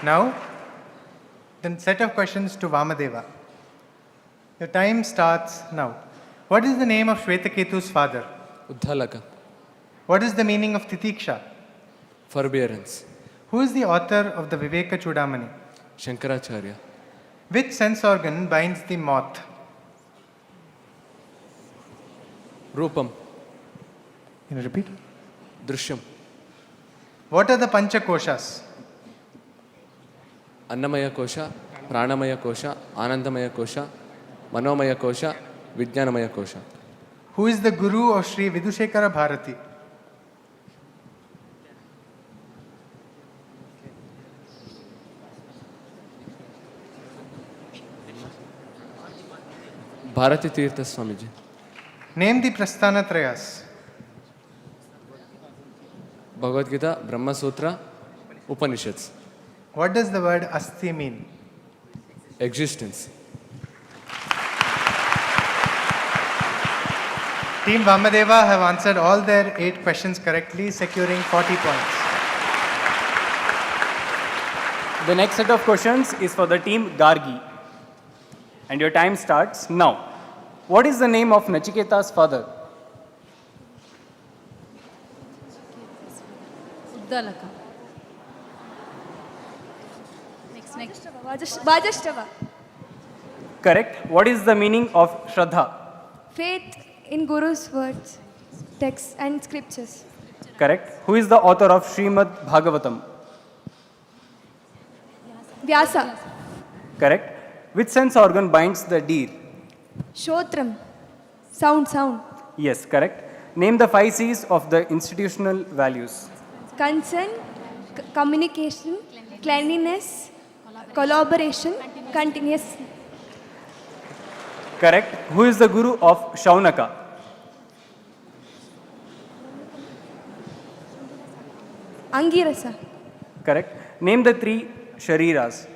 Now, the set of questions to Vamadeva. Your time starts now. What is the name of Shvetaketu's father? Uddhalaka. What is the meaning of Titiksha? Forbearance. Who is the author of the Viveka Chudamani? Shankaracharya. Which sense organ binds the moth? Rupam. Can you repeat? Drishyam. What are the Panchakoshas? Annamaya Kosha, Pranamaya Kosha, Anandamaya Kosha, Manomaya Kosha, Vijnanamaya Kosha. Who is the guru of Sri Vidushekara Bharati? Bharati Tirtha Swamiji. Name the Prasthanatrayas. Bhagavad Gita, Brahma Sutra, Upanishads. What does the word Asti mean? Existence. Team Vamadeva have answered all their 8 questions correctly, securing 40 points. The next set of questions is for the Team Gargi. And your time starts now. What is the name of Nachiketa's father? Mugdalaka. Next. Vajashtava. Correct. What is the meaning of Shraddha? Faith in Guru's words, texts and scriptures. Correct. Who is the author of Srimad Bhagavatam? Vyasa. Correct. Which sense organ binds the deer? Shotram. Sound. Yes, correct. Name the 5 C's of the institutional values. Concern, communication, cleanliness, collaboration, continuous. Correct. Who is the guru of Shaunaka? Angirasa. Correct. Name the 3 Shariras.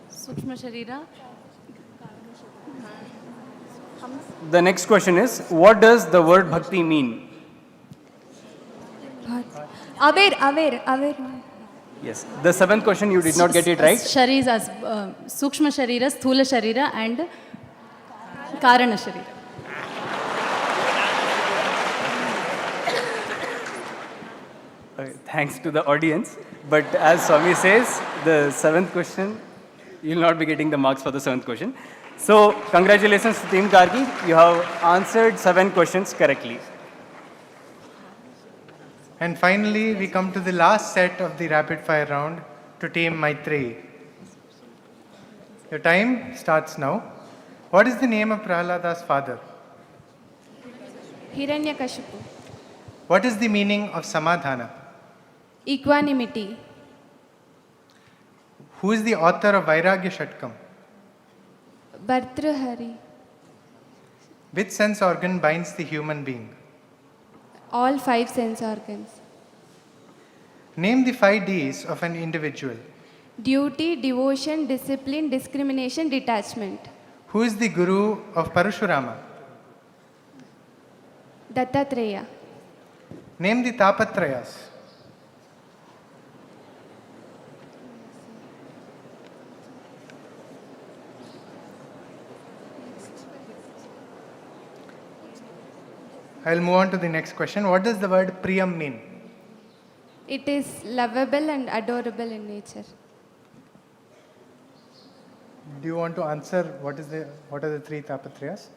Sukshma Sharira. The next question is, what does the word bhakti mean? Aware. Yes. The 7th question you did not get it right. Shariras, Sukshma Sharira, Sthula Sharira and Karana Sharira. Thanks to the audience. But as Swami says, the 7th question, you will not be getting the marks for the 7th question. So, congratulations to Team Gargi. You have answered 7 questions correctly. And finally, we come to the last set of the rapid fire round to Team Maitreyi. Your time starts now. What is the name of Prahlada's father? Hiranyakashipu. What is the meaning of Samadhana? Equanimity. Who is the author of Vairagya Shatkam? Bhartrhari. Which sense organ binds the human being? All 5 sense organs. Name the 5 Ds of an individual. Duty, devotion, discipline, discrimination, detachment. Who is the guru of Parashurama? Dattatreya. Name the Tapatrayas. I will move on to the next question. What does the word Priyam mean? It is lovable and adorable in nature. Do you want to answer what are the 3 Tapatrayas?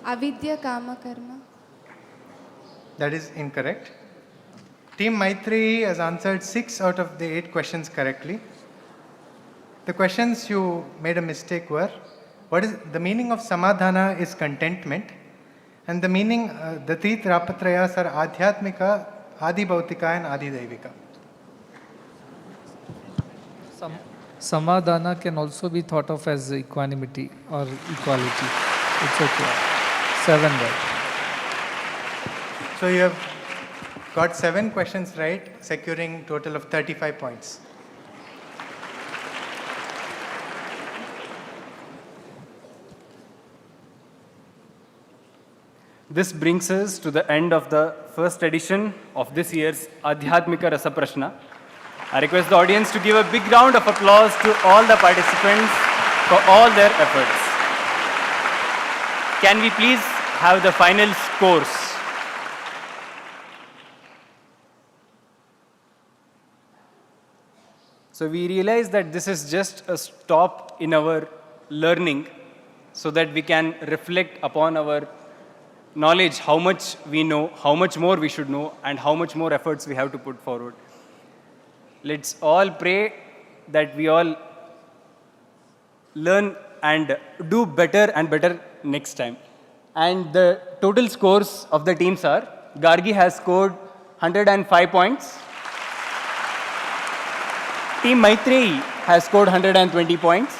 Avidya, Kama, Karma. That is incorrect. Team Maitreyi has answered 6 out of the 8 questions correctly. The questions you made a mistake were, what is the meaning of Samadhana is contentment, and the meaning, the 3 Tapatrayas are Adhyatmika, Adibhautika and Adidaivika. Samadhana can also be thought of as equanimity or equality. It's okay. 7 right. So you have got 7 questions right, securing total of 35 points. This brings us to the end of the first edition of this year's Adhyatmika Rasa Prashna. I request the audience to give a big round of applause to all the participants for all their efforts. Can we please have the final scores? So we realize that this is just a stop in our learning so that we can reflect upon our knowledge, how much we know, how much more we should know, and how much more efforts we have to put forward. Let's all pray that we all learn and do better and better next time. And the total scores of the teams are, Gargi has scored 105 points. Team Maitreyi has scored 120 points.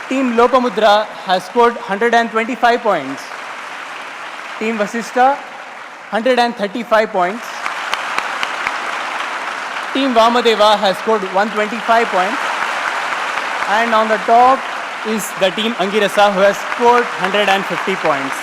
Team Lopamudra has scored 125 points. Team Vasishta, 135 points. Team Vamadeva has scored 125 points. And on the top, is the team Angirasa, who has scored 150 points.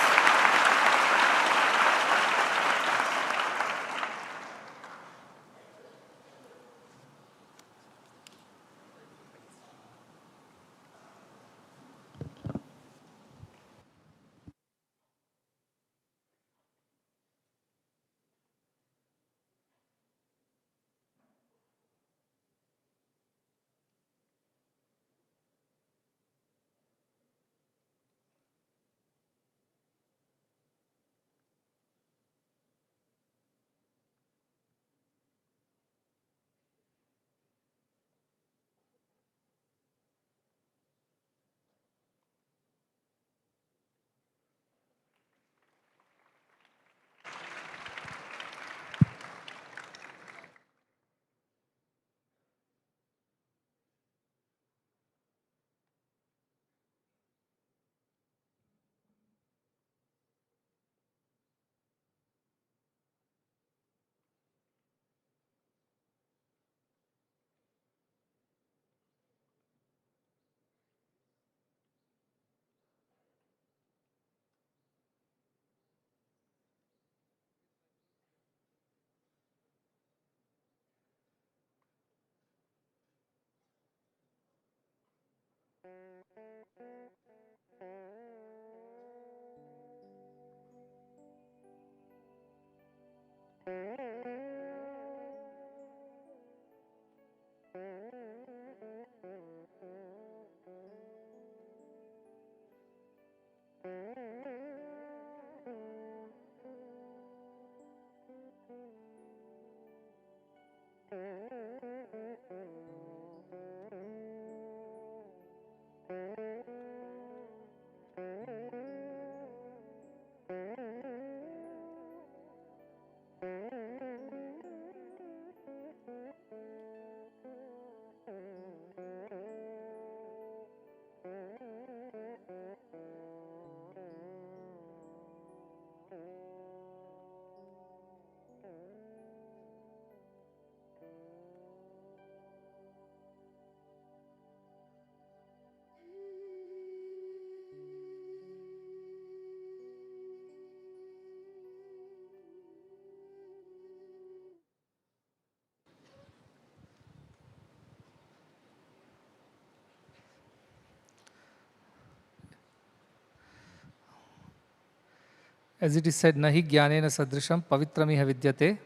As it is said, nahi jnanena sadrisham pavitramiha vidyate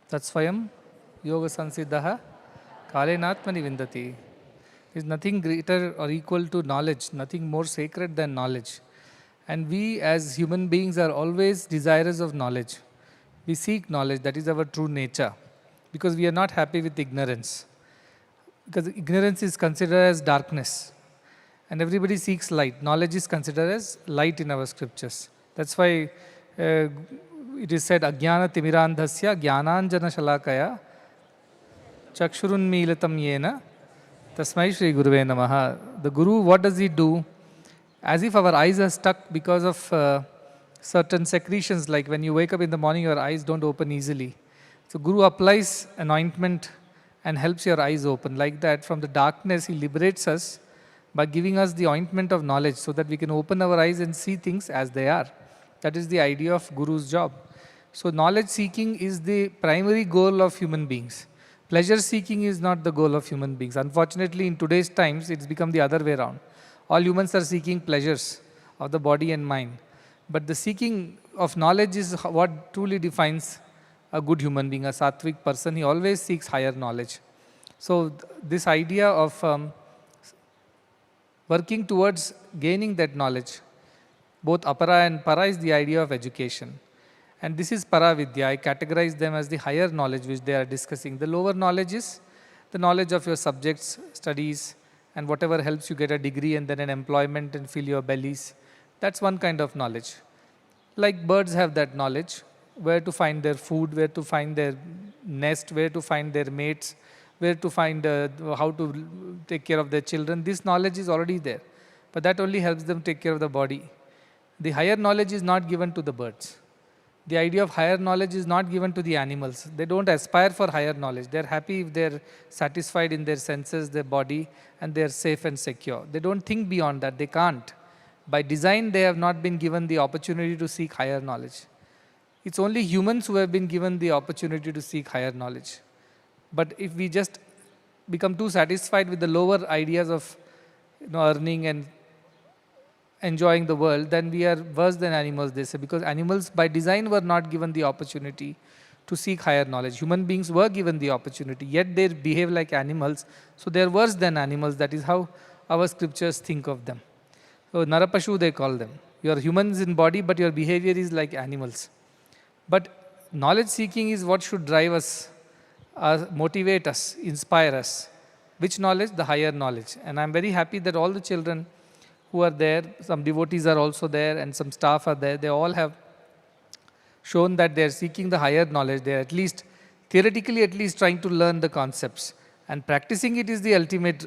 tatsvayam yoga sansiddhaha kalenatmani vindati. There is nothing greater or equal to knowledge, nothing more sacred than knowledge. And we as human beings are always desirous of knowledge. We seek knowledge, that is our true nature, because we are not happy with ignorance. Because ignorance is considered as darkness. And everybody seeks light. Knowledge is considered as light in our scriptures. That's why it is said, Ajnana timirandhasya jnananjana shalakaya chakshurunmilitam yena tasmai shri guruve namaha. The Guru, what does he do? As if our eyes are stuck because of certain secretions, like when you wake up in the morning, your eyes don't open easily. So Guru applies an ointment and helps your eyes open. Like that, from the darkness, he liberates us by giving us the ointment of knowledge so that we can open our eyes and see things as they are. That is the idea of Guru's job. So knowledge seeking is the primary goal of human beings. Pleasure seeking is not the goal of human beings. Unfortunately, in today's times, it's become the other way around. All humans are seeking pleasures of the body and mind. But the seeking of knowledge is what truly defines a good human being, a sattvic person. He always seeks higher knowledge. So this idea of working towards gaining that knowledge, both apara and para, is the idea of education. And this is para vidya. I categorize them as the higher knowledge which they are discussing. The lower knowledge is the knowledge of your subjects, studies, and whatever helps you get a degree and then an employment and fill your bellies. That's one kind of knowledge. Like birds have that knowledge, where to find their food, where to find their nest, where to find their mates, where to find how to take care of their children. This knowledge is already there, but that only helps them take care of the body. The higher knowledge is not given to the birds. The idea of higher knowledge is not given to the animals. They don't aspire for higher knowledge. They're happy if they're satisfied in their senses, their body, and they're safe and secure. They don't think beyond that. They can't. By design, they have not been given the opportunity to seek higher knowledge. It's only humans who have been given the opportunity to seek higher knowledge. But if we just become too satisfied with the lower ideas of earning and enjoying the world, then we are worse than animals, they say, because animals by design were not given the opportunity to seek higher knowledge. Human beings were given the opportunity, yet they behave like animals, so they are worse than animals. That is how our scriptures think of them. So Narapashu they call them. You are humans in body, but your behavior is like animals. But knowledge seeking is what should drive us, motivate us, inspire us. Which knowledge? The higher knowledge. And I'm very happy that all the children who are there, some devotees are also there and some staff are there, they all have shown that they are seeking the higher knowledge. They are at least, theoretically at least, trying to learn the concepts. And practicing it is the ultimate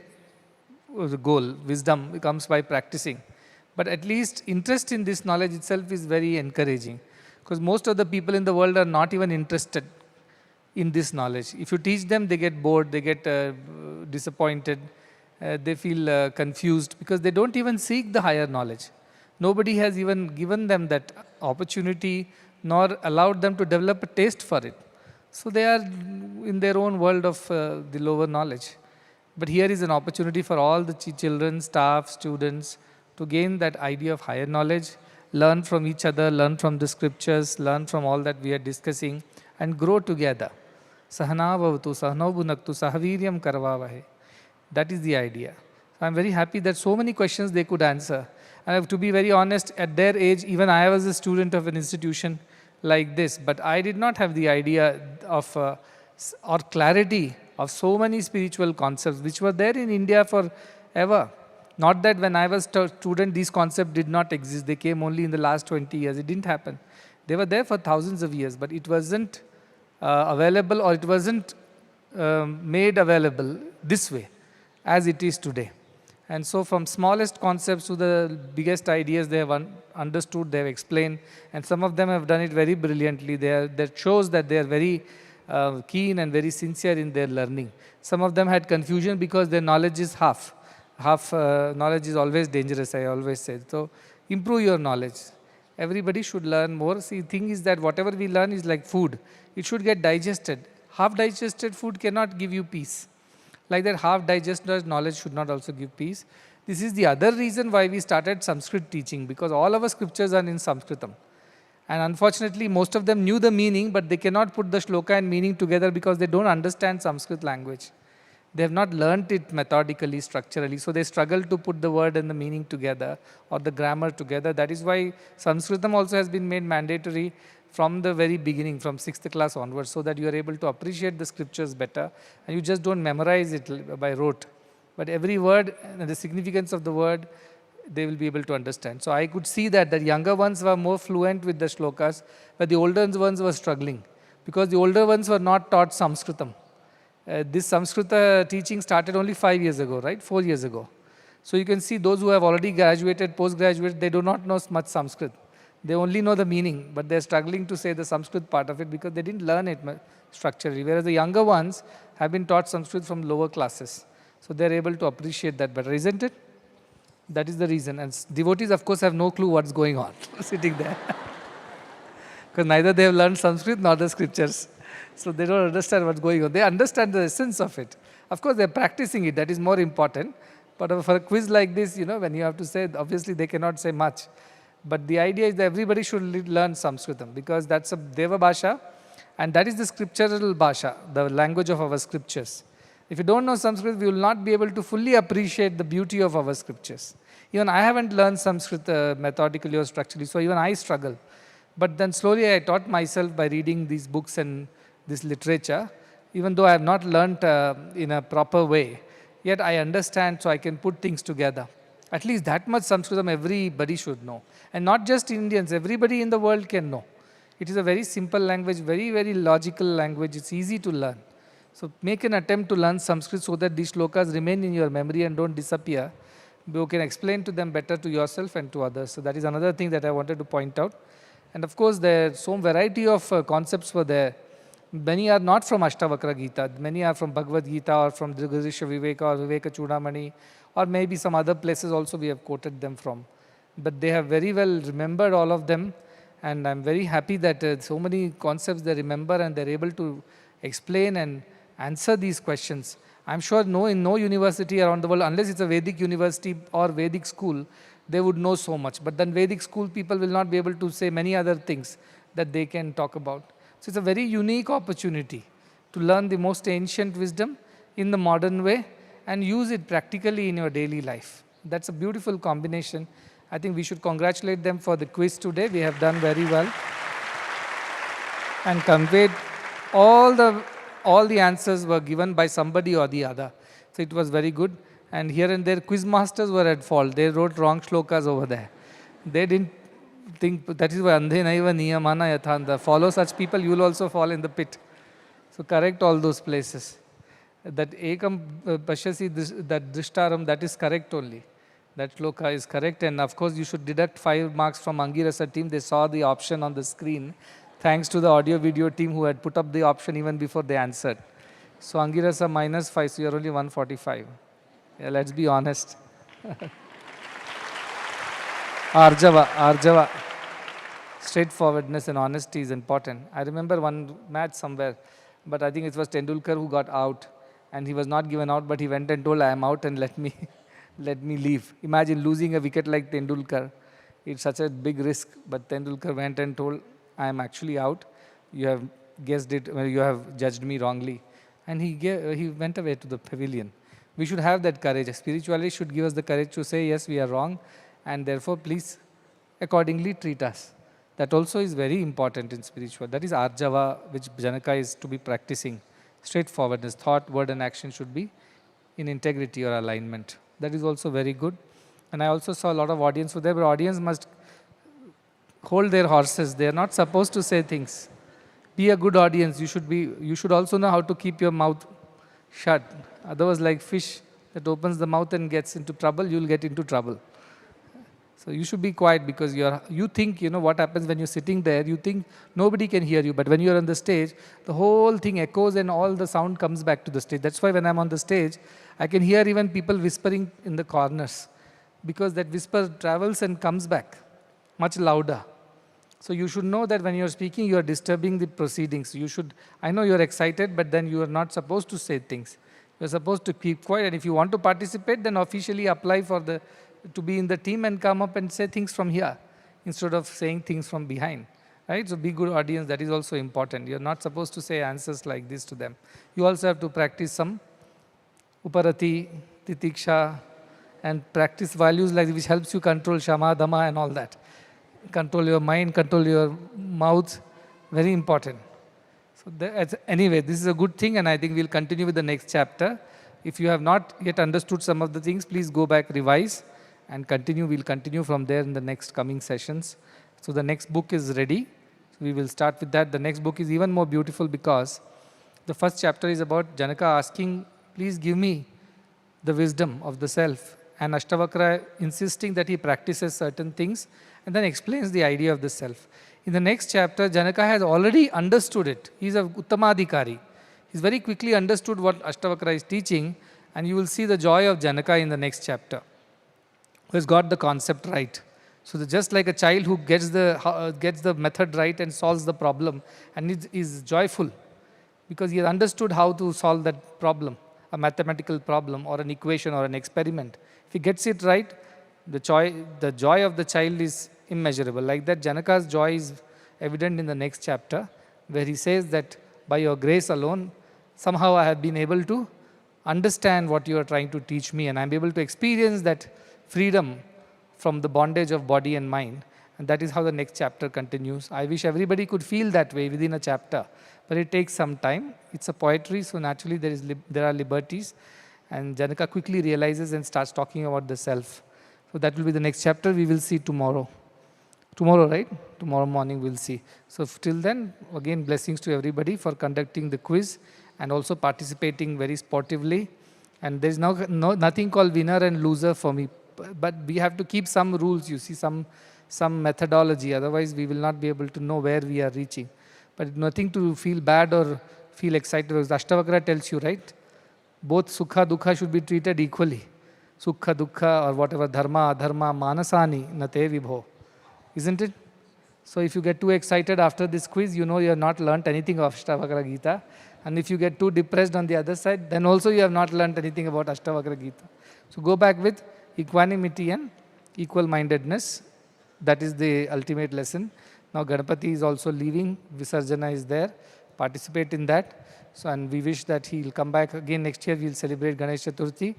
goal. Wisdom comes by practicing. But at least interest in this knowledge itself is very encouraging. Because most of the people in the world are not even interested in this knowledge. If you teach them, they get bored, they get disappointed. They feel confused because they don't even seek the higher knowledge. Nobody has even given them that opportunity nor allowed them to develop a taste for it. So they are in their own world of the lower knowledge. But here is an opportunity for all the children, staff, students to gain that idea of higher knowledge, learn from each other, learn from the scriptures, learn from all that we are discussing and grow together. Sahana bhavatu, sahanau bhunaktu, sahaviryam karvavahe. That is the idea. I'm very happy that so many questions they could answer. And to be very honest, at their age, even I was a student of an institution like this, but I did not have the idea of or clarity of so many spiritual concepts which were there in India forever. Not that when I was a student, these concepts did not exist. They came only in the last 20 years. It didn't happen. They were there for thousands of years, but it wasn't available, or it wasn't made available this way as it is today. And so from smallest concepts to the biggest ideas, they have understood, they have explained, and some of them have done it very brilliantly. That shows that they are very keen and very sincere in their learning. Some of them had confusion because their knowledge is half. Half knowledge is always dangerous, I always say. So improve your knowledge. Everybody should learn more. See, the thing is that whatever we learn is like food. It should get digested. Half digested food cannot give you peace. Like that, half digested knowledge should not also give peace. This is the other reason why we started Sanskrit teaching, because all our scriptures are in Sanskritam. And unfortunately, most of them knew the meaning, but they cannot put the shloka and meaning together because they don't understand Sanskrit language. They have not learnt it methodically, structurally, so they struggle to put the word and the meaning together or the grammar together. That is why Sanskritam also has been made mandatory from the very beginning, from 6th class onwards, so that you are able to appreciate the scriptures better and you just don't memorize it by rote. But every word and the significance of the word, they will be able to understand. So I could see that the younger ones were more fluent with the shlokas, but the older ones were struggling because the older ones were not taught Sanskritam. This Sanskrita teaching started only 5 years ago, right? 4 years ago. So you can see those who have already graduated, post-graduate, they do not know much Sanskrit. They only know the meaning, but they're struggling to say the Sanskrit part of it because they didn't learn it structurally. Whereas the younger ones have been taught Sanskrit from lower classes. So they're able to appreciate that better, isn't it? That is the reason. And devotees, of course, have no clue what's going on sitting there. Because neither they have learned Sanskrit nor the scriptures. So they don't understand what's going on. They understand the essence of it. Of course, they're practicing it. That is more important. But for a quiz like this, when you have to say, obviously they cannot say much. But the idea is that everybody should learn Sanskritam because that's a Deva Bhasha and that is the scriptural Bhasha, the language of our scriptures. If you don't know Sanskrit, we will not be able to fully appreciate the beauty of our scriptures. Even I haven't learned Sanskrit methodically or structurally, so even I struggle. But then slowly I taught myself by reading these books and this literature, even though I have not learnt in a proper way, yet I understand so I can put things together. At least that much Sanskritam everybody should know. And not just Indians, everybody in the world can know. It is a very simple language, very, very logical language. It's easy to learn. So make an attempt to learn Sanskrit so that these shlokas remain in your memory and don't disappear. You can explain to them better to yourself and to others. So that is another thing that I wanted to point out. And of course, there some variety of concepts were there. Many are not from Ashtavakra Gita. Many are from Bhagavad Gita or from Drigharisha Viveka or Viveka Chudamani, or maybe some other places also we have quoted them from. But they have very well remembered all of them, and I'm very happy that so many concepts they remember and they're able to explain and answer these questions. I'm sure in no university around the world, unless it's a Vedic university or Vedic school, they would know so much. But then Vedic school people will not be able to say many other things that they can talk about. So it's a very unique opportunity to learn the most ancient wisdom in the modern way and use it practically in your daily life. That's a beautiful combination. I think we should congratulate them for the quiz today. We have done very well and conveyed all the answers were given by somebody or the other. So it was very good. And here and there, quiz masters were at fault. They wrote wrong shlokas over there. They didn't think, that is why andhe naiva niyamana yathanda. Follow such people, you will also fall in the pit. So correct all those places. That ekam pashyasi, that drishtaram, that is correct only. That shloka is correct. And of course, you should deduct 5 marks from Angirasa team. They saw the option on the screen. Thanks to the audio video team who had put up the option even before they answered. So Angirasa -5, so you're only 145. Yeah, let's be honest. Arjava. Straightforwardness and honesty is important. I remember one match somewhere, but I think it was Tendulkar who got out, and he was not given out, but he went and told, I am out and let me leave. Imagine losing a wicket like Tendulkar. It's such a big risk, but Tendulkar went and told, I am actually out. You have guessed it, you have judged me wrongly. And he went away to the pavilion. We should have that courage. Spirituality should give us the courage to say, yes, we are wrong, and therefore, please, accordingly treat us. That also is very important in spiritual. That is Arjava, which Janaka is to be practicing. Straightforwardness, thought, word, and action should be in integrity or alignment. That is also very good. And I also saw a lot of audience were there, but audience must hold their horses. They are not supposed to say things. Be a good audience. You should also know how to keep your mouth shut. Otherwise, like fish that opens the mouth and gets into trouble, you will get into trouble. So you should be quiet because you think, what happens when you're sitting there, you think nobody can hear you. But when you're on the stage, the whole thing echoes and all the sound comes back to the stage. That's why when I'm on the stage, I can hear even people whispering in the corners, because that whisper travels and comes back much louder. So you should know that when you're speaking, you are disturbing the proceedings. I know you're excited, but then you are not supposed to say things. You're supposed to keep quiet. And if you want to participate, then officially apply to be in the team and come up and say things from here instead of saying things from behind. Right? So be good audience. That is also important. You're not supposed to say answers like this to them. You also have to practice some uparati, titiksha, and practice values like which helps you control shama, dhamma, and all that. Control your mind, control your mouth. Very important. So anyway, this is a good thing, and I think we'll continue with the next chapter. If you have not yet understood some of the things, please go back, revise, and continue. We'll continue from there in the next coming sessions. So the next book is ready. So we will start with that. The next book is even more beautiful because the first chapter is about Janaka asking, please give me the wisdom of the self, and Ashtavakra insisting that he practices certain things and then explains the idea of the self. In the next chapter, Janaka has already understood it. He is a Uttamadhikari. He's very quickly understood what Ashtavakra is teaching, and you will see the joy of Janaka in the next chapter, who has got the concept right. So just like a child who gets the method right and solves the problem and is joyful because he has understood how to solve that problem, a mathematical problem or an equation or an experiment. If he gets it right, the joy of the child is immeasurable. Like that, Janaka's joy is evident in the next chapter, where he says that by your grace alone, somehow I have been able to understand what you are trying to teach me, and I'm able to experience that freedom from the bondage of body and mind. And that is how the next chapter continues. I wish everybody could feel that way within a chapter, but it takes some time. It's a poetry, so naturally there are liberties. And Janaka quickly realizes and starts talking about the self. So that will be the next chapter. We will see tomorrow. Tomorrow, right? Tomorrow morning we'll see. So till then, again, blessings to everybody for conducting the quiz and also participating very sportively. And there's nothing called winner and loser for me. But we have to keep some rules. You see, some some methodology. Otherwise, we will not be able to know where we are reaching. But nothing to feel bad or feel excited, because the Ashtavakra tells you, right? Both Sukha, Dukha should be treated equally. Sukha, Dukha, or whatever, Dharma, Adharma, Manasani, Nate Vibho. Isn't it? So if you get too excited after this quiz, you know you have not learnt anything of Ashtavakra Gita. And if you get too depressed on the other side, then also you have not learnt anything about Ashtavakra Gita. So go back with equanimity and equal-mindedness. That is the ultimate lesson. Now Ganapati is also leaving. Visarjana is there. Participate in that. So, and we wish that he will come back again next year. We will celebrate Ganesh Chaturthi.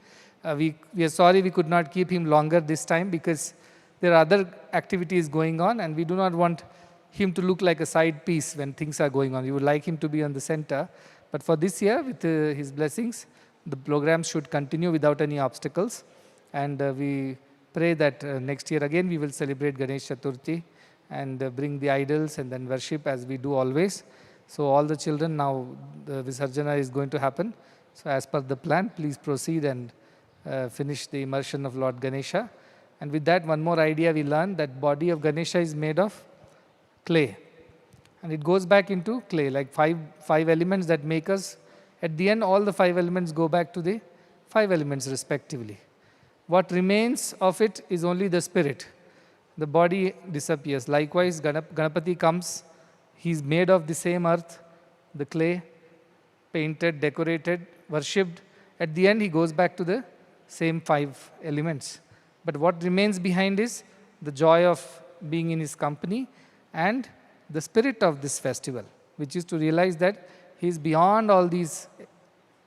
We are sorry we could not keep him longer this time, because there are other activities going on and we do not want him to look like a side piece when things are going on. We would like him to be on the center. But for this year, with his blessings, the program should continue without any obstacles. And we pray that next year again we will celebrate Ganesh Chaturthi and bring the idols and then worship as we do always. So all the children, now the Visarjana is going to happen. So as per the plan, please proceed and finish the immersion of Lord Ganesha. And with that, one more idea we learned, that body of Ganesha is made of clay. And it goes back into clay, like five elements that make us. At the end, all the 5 elements go back to the 5 elements respectively. What remains of it is only the spirit. The body disappears. Likewise, Ganapati comes. He's made of the same earth, the clay, painted, decorated, worshipped. At the end, he goes back to the same 5 elements. But what remains behind is the joy of being in his company and the spirit of this festival, which is to realize that he is beyond all these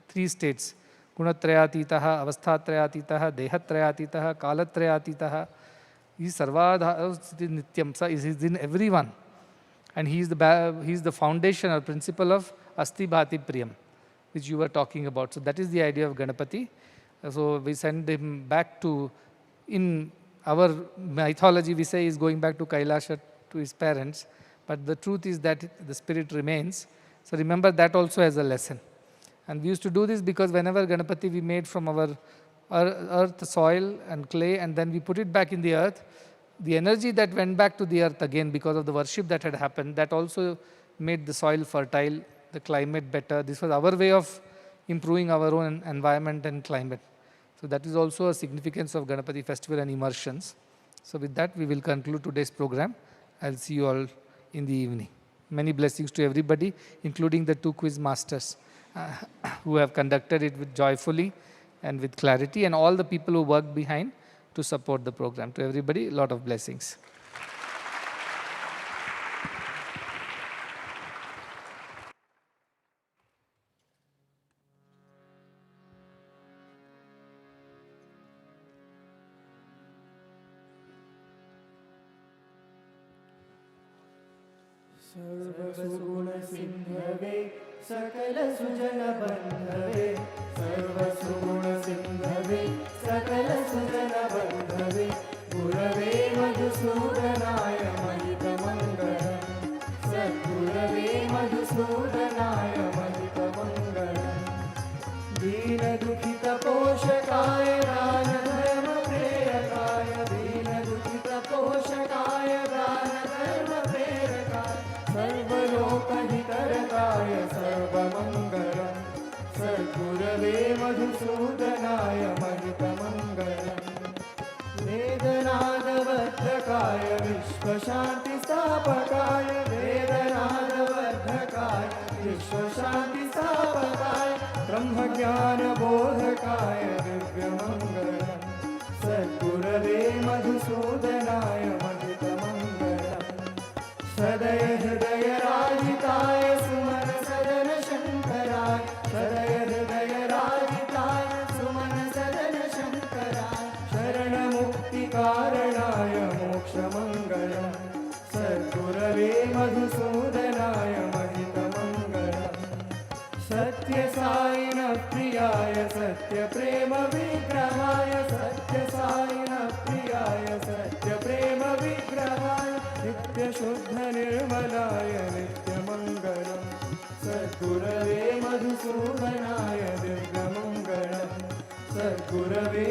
3 states. Gunatrayatitaha, avasthatrayatitaha, dehatrayatitaha, kalatrayatitaha. He is sarvadha nityam, he is in everyone. And he is the foundation or principle of Asti Bhati Priyam, which you were talking about. So that is the idea of Ganapati. So we send him back to, in our mythology we say he is going back to Kailasha to his parents. But the truth is that the spirit remains. So remember that also as a lesson. And we used to do this because whenever Ganapati we made from our earth, soil and clay, and then we put it back in the earth, the energy that went back to the earth again because of the worship that had happened, that also made the soil fertile, the climate better. This was our way of improving our own environment and climate. So that is also a significance of Ganapati festival and immersions. So with that, we will conclude today's program. I'll see you all in the evening. Many blessings to everybody, including the 2 quiz masters who have conducted it with joyfully and with clarity, and all the people who worked behind to support the program. To everybody, a lot of blessings. सर्वसुगुणसिन्धवे सकलसुजनबन्धवे सर्वसुगुणसिन्धवे सकलसुजनबन्धवे गुरवे मधुसूदनाय महितमङ्गलम् सद्गुरवे मधुसूदनाय महितमङ्गलम् दीनदुःखितपोषकाय दानधर्मप्रेरकाय दीनदुःखितपोषकाय दानधर्मप्रेरकाय सर्वलोकहितरकाय सर्वमङ्गलम् सद्गुरवे मधुसूदनाय महितमङ्गलम् वेदनादवर्धकाय विश्वशान्तिस्थापकाय वेदनादवर्धकाय विश्वशान्तिस्थापकाय ब्रह्मज्ञानबोधकाय दिव्यमङ्गलम् सद्गुरवे मधुसूदनाय महितमङ्गलम् सदय हृदयराजिताय सुमन सदन शङ्कराय सदय हृदयराजिताय सुमन सदन शङ्कराय शरणमुक्तिकारणाय मोक्षमङ्गलम् सद्गुरवे मधुसूदनाय महितमङ्गलम् सत्यसायिन प्रियाय सत्यप्रेमविग्रहाय सत्यसायिन प्रियाय सत्यप्रेमविग्रहाय नित्यशुद्धनिर्मलाय नित्यमङ्गलम् सद्गुरवे मधुसूदनाय दिव्यमङ्गलम् सद्गुरवे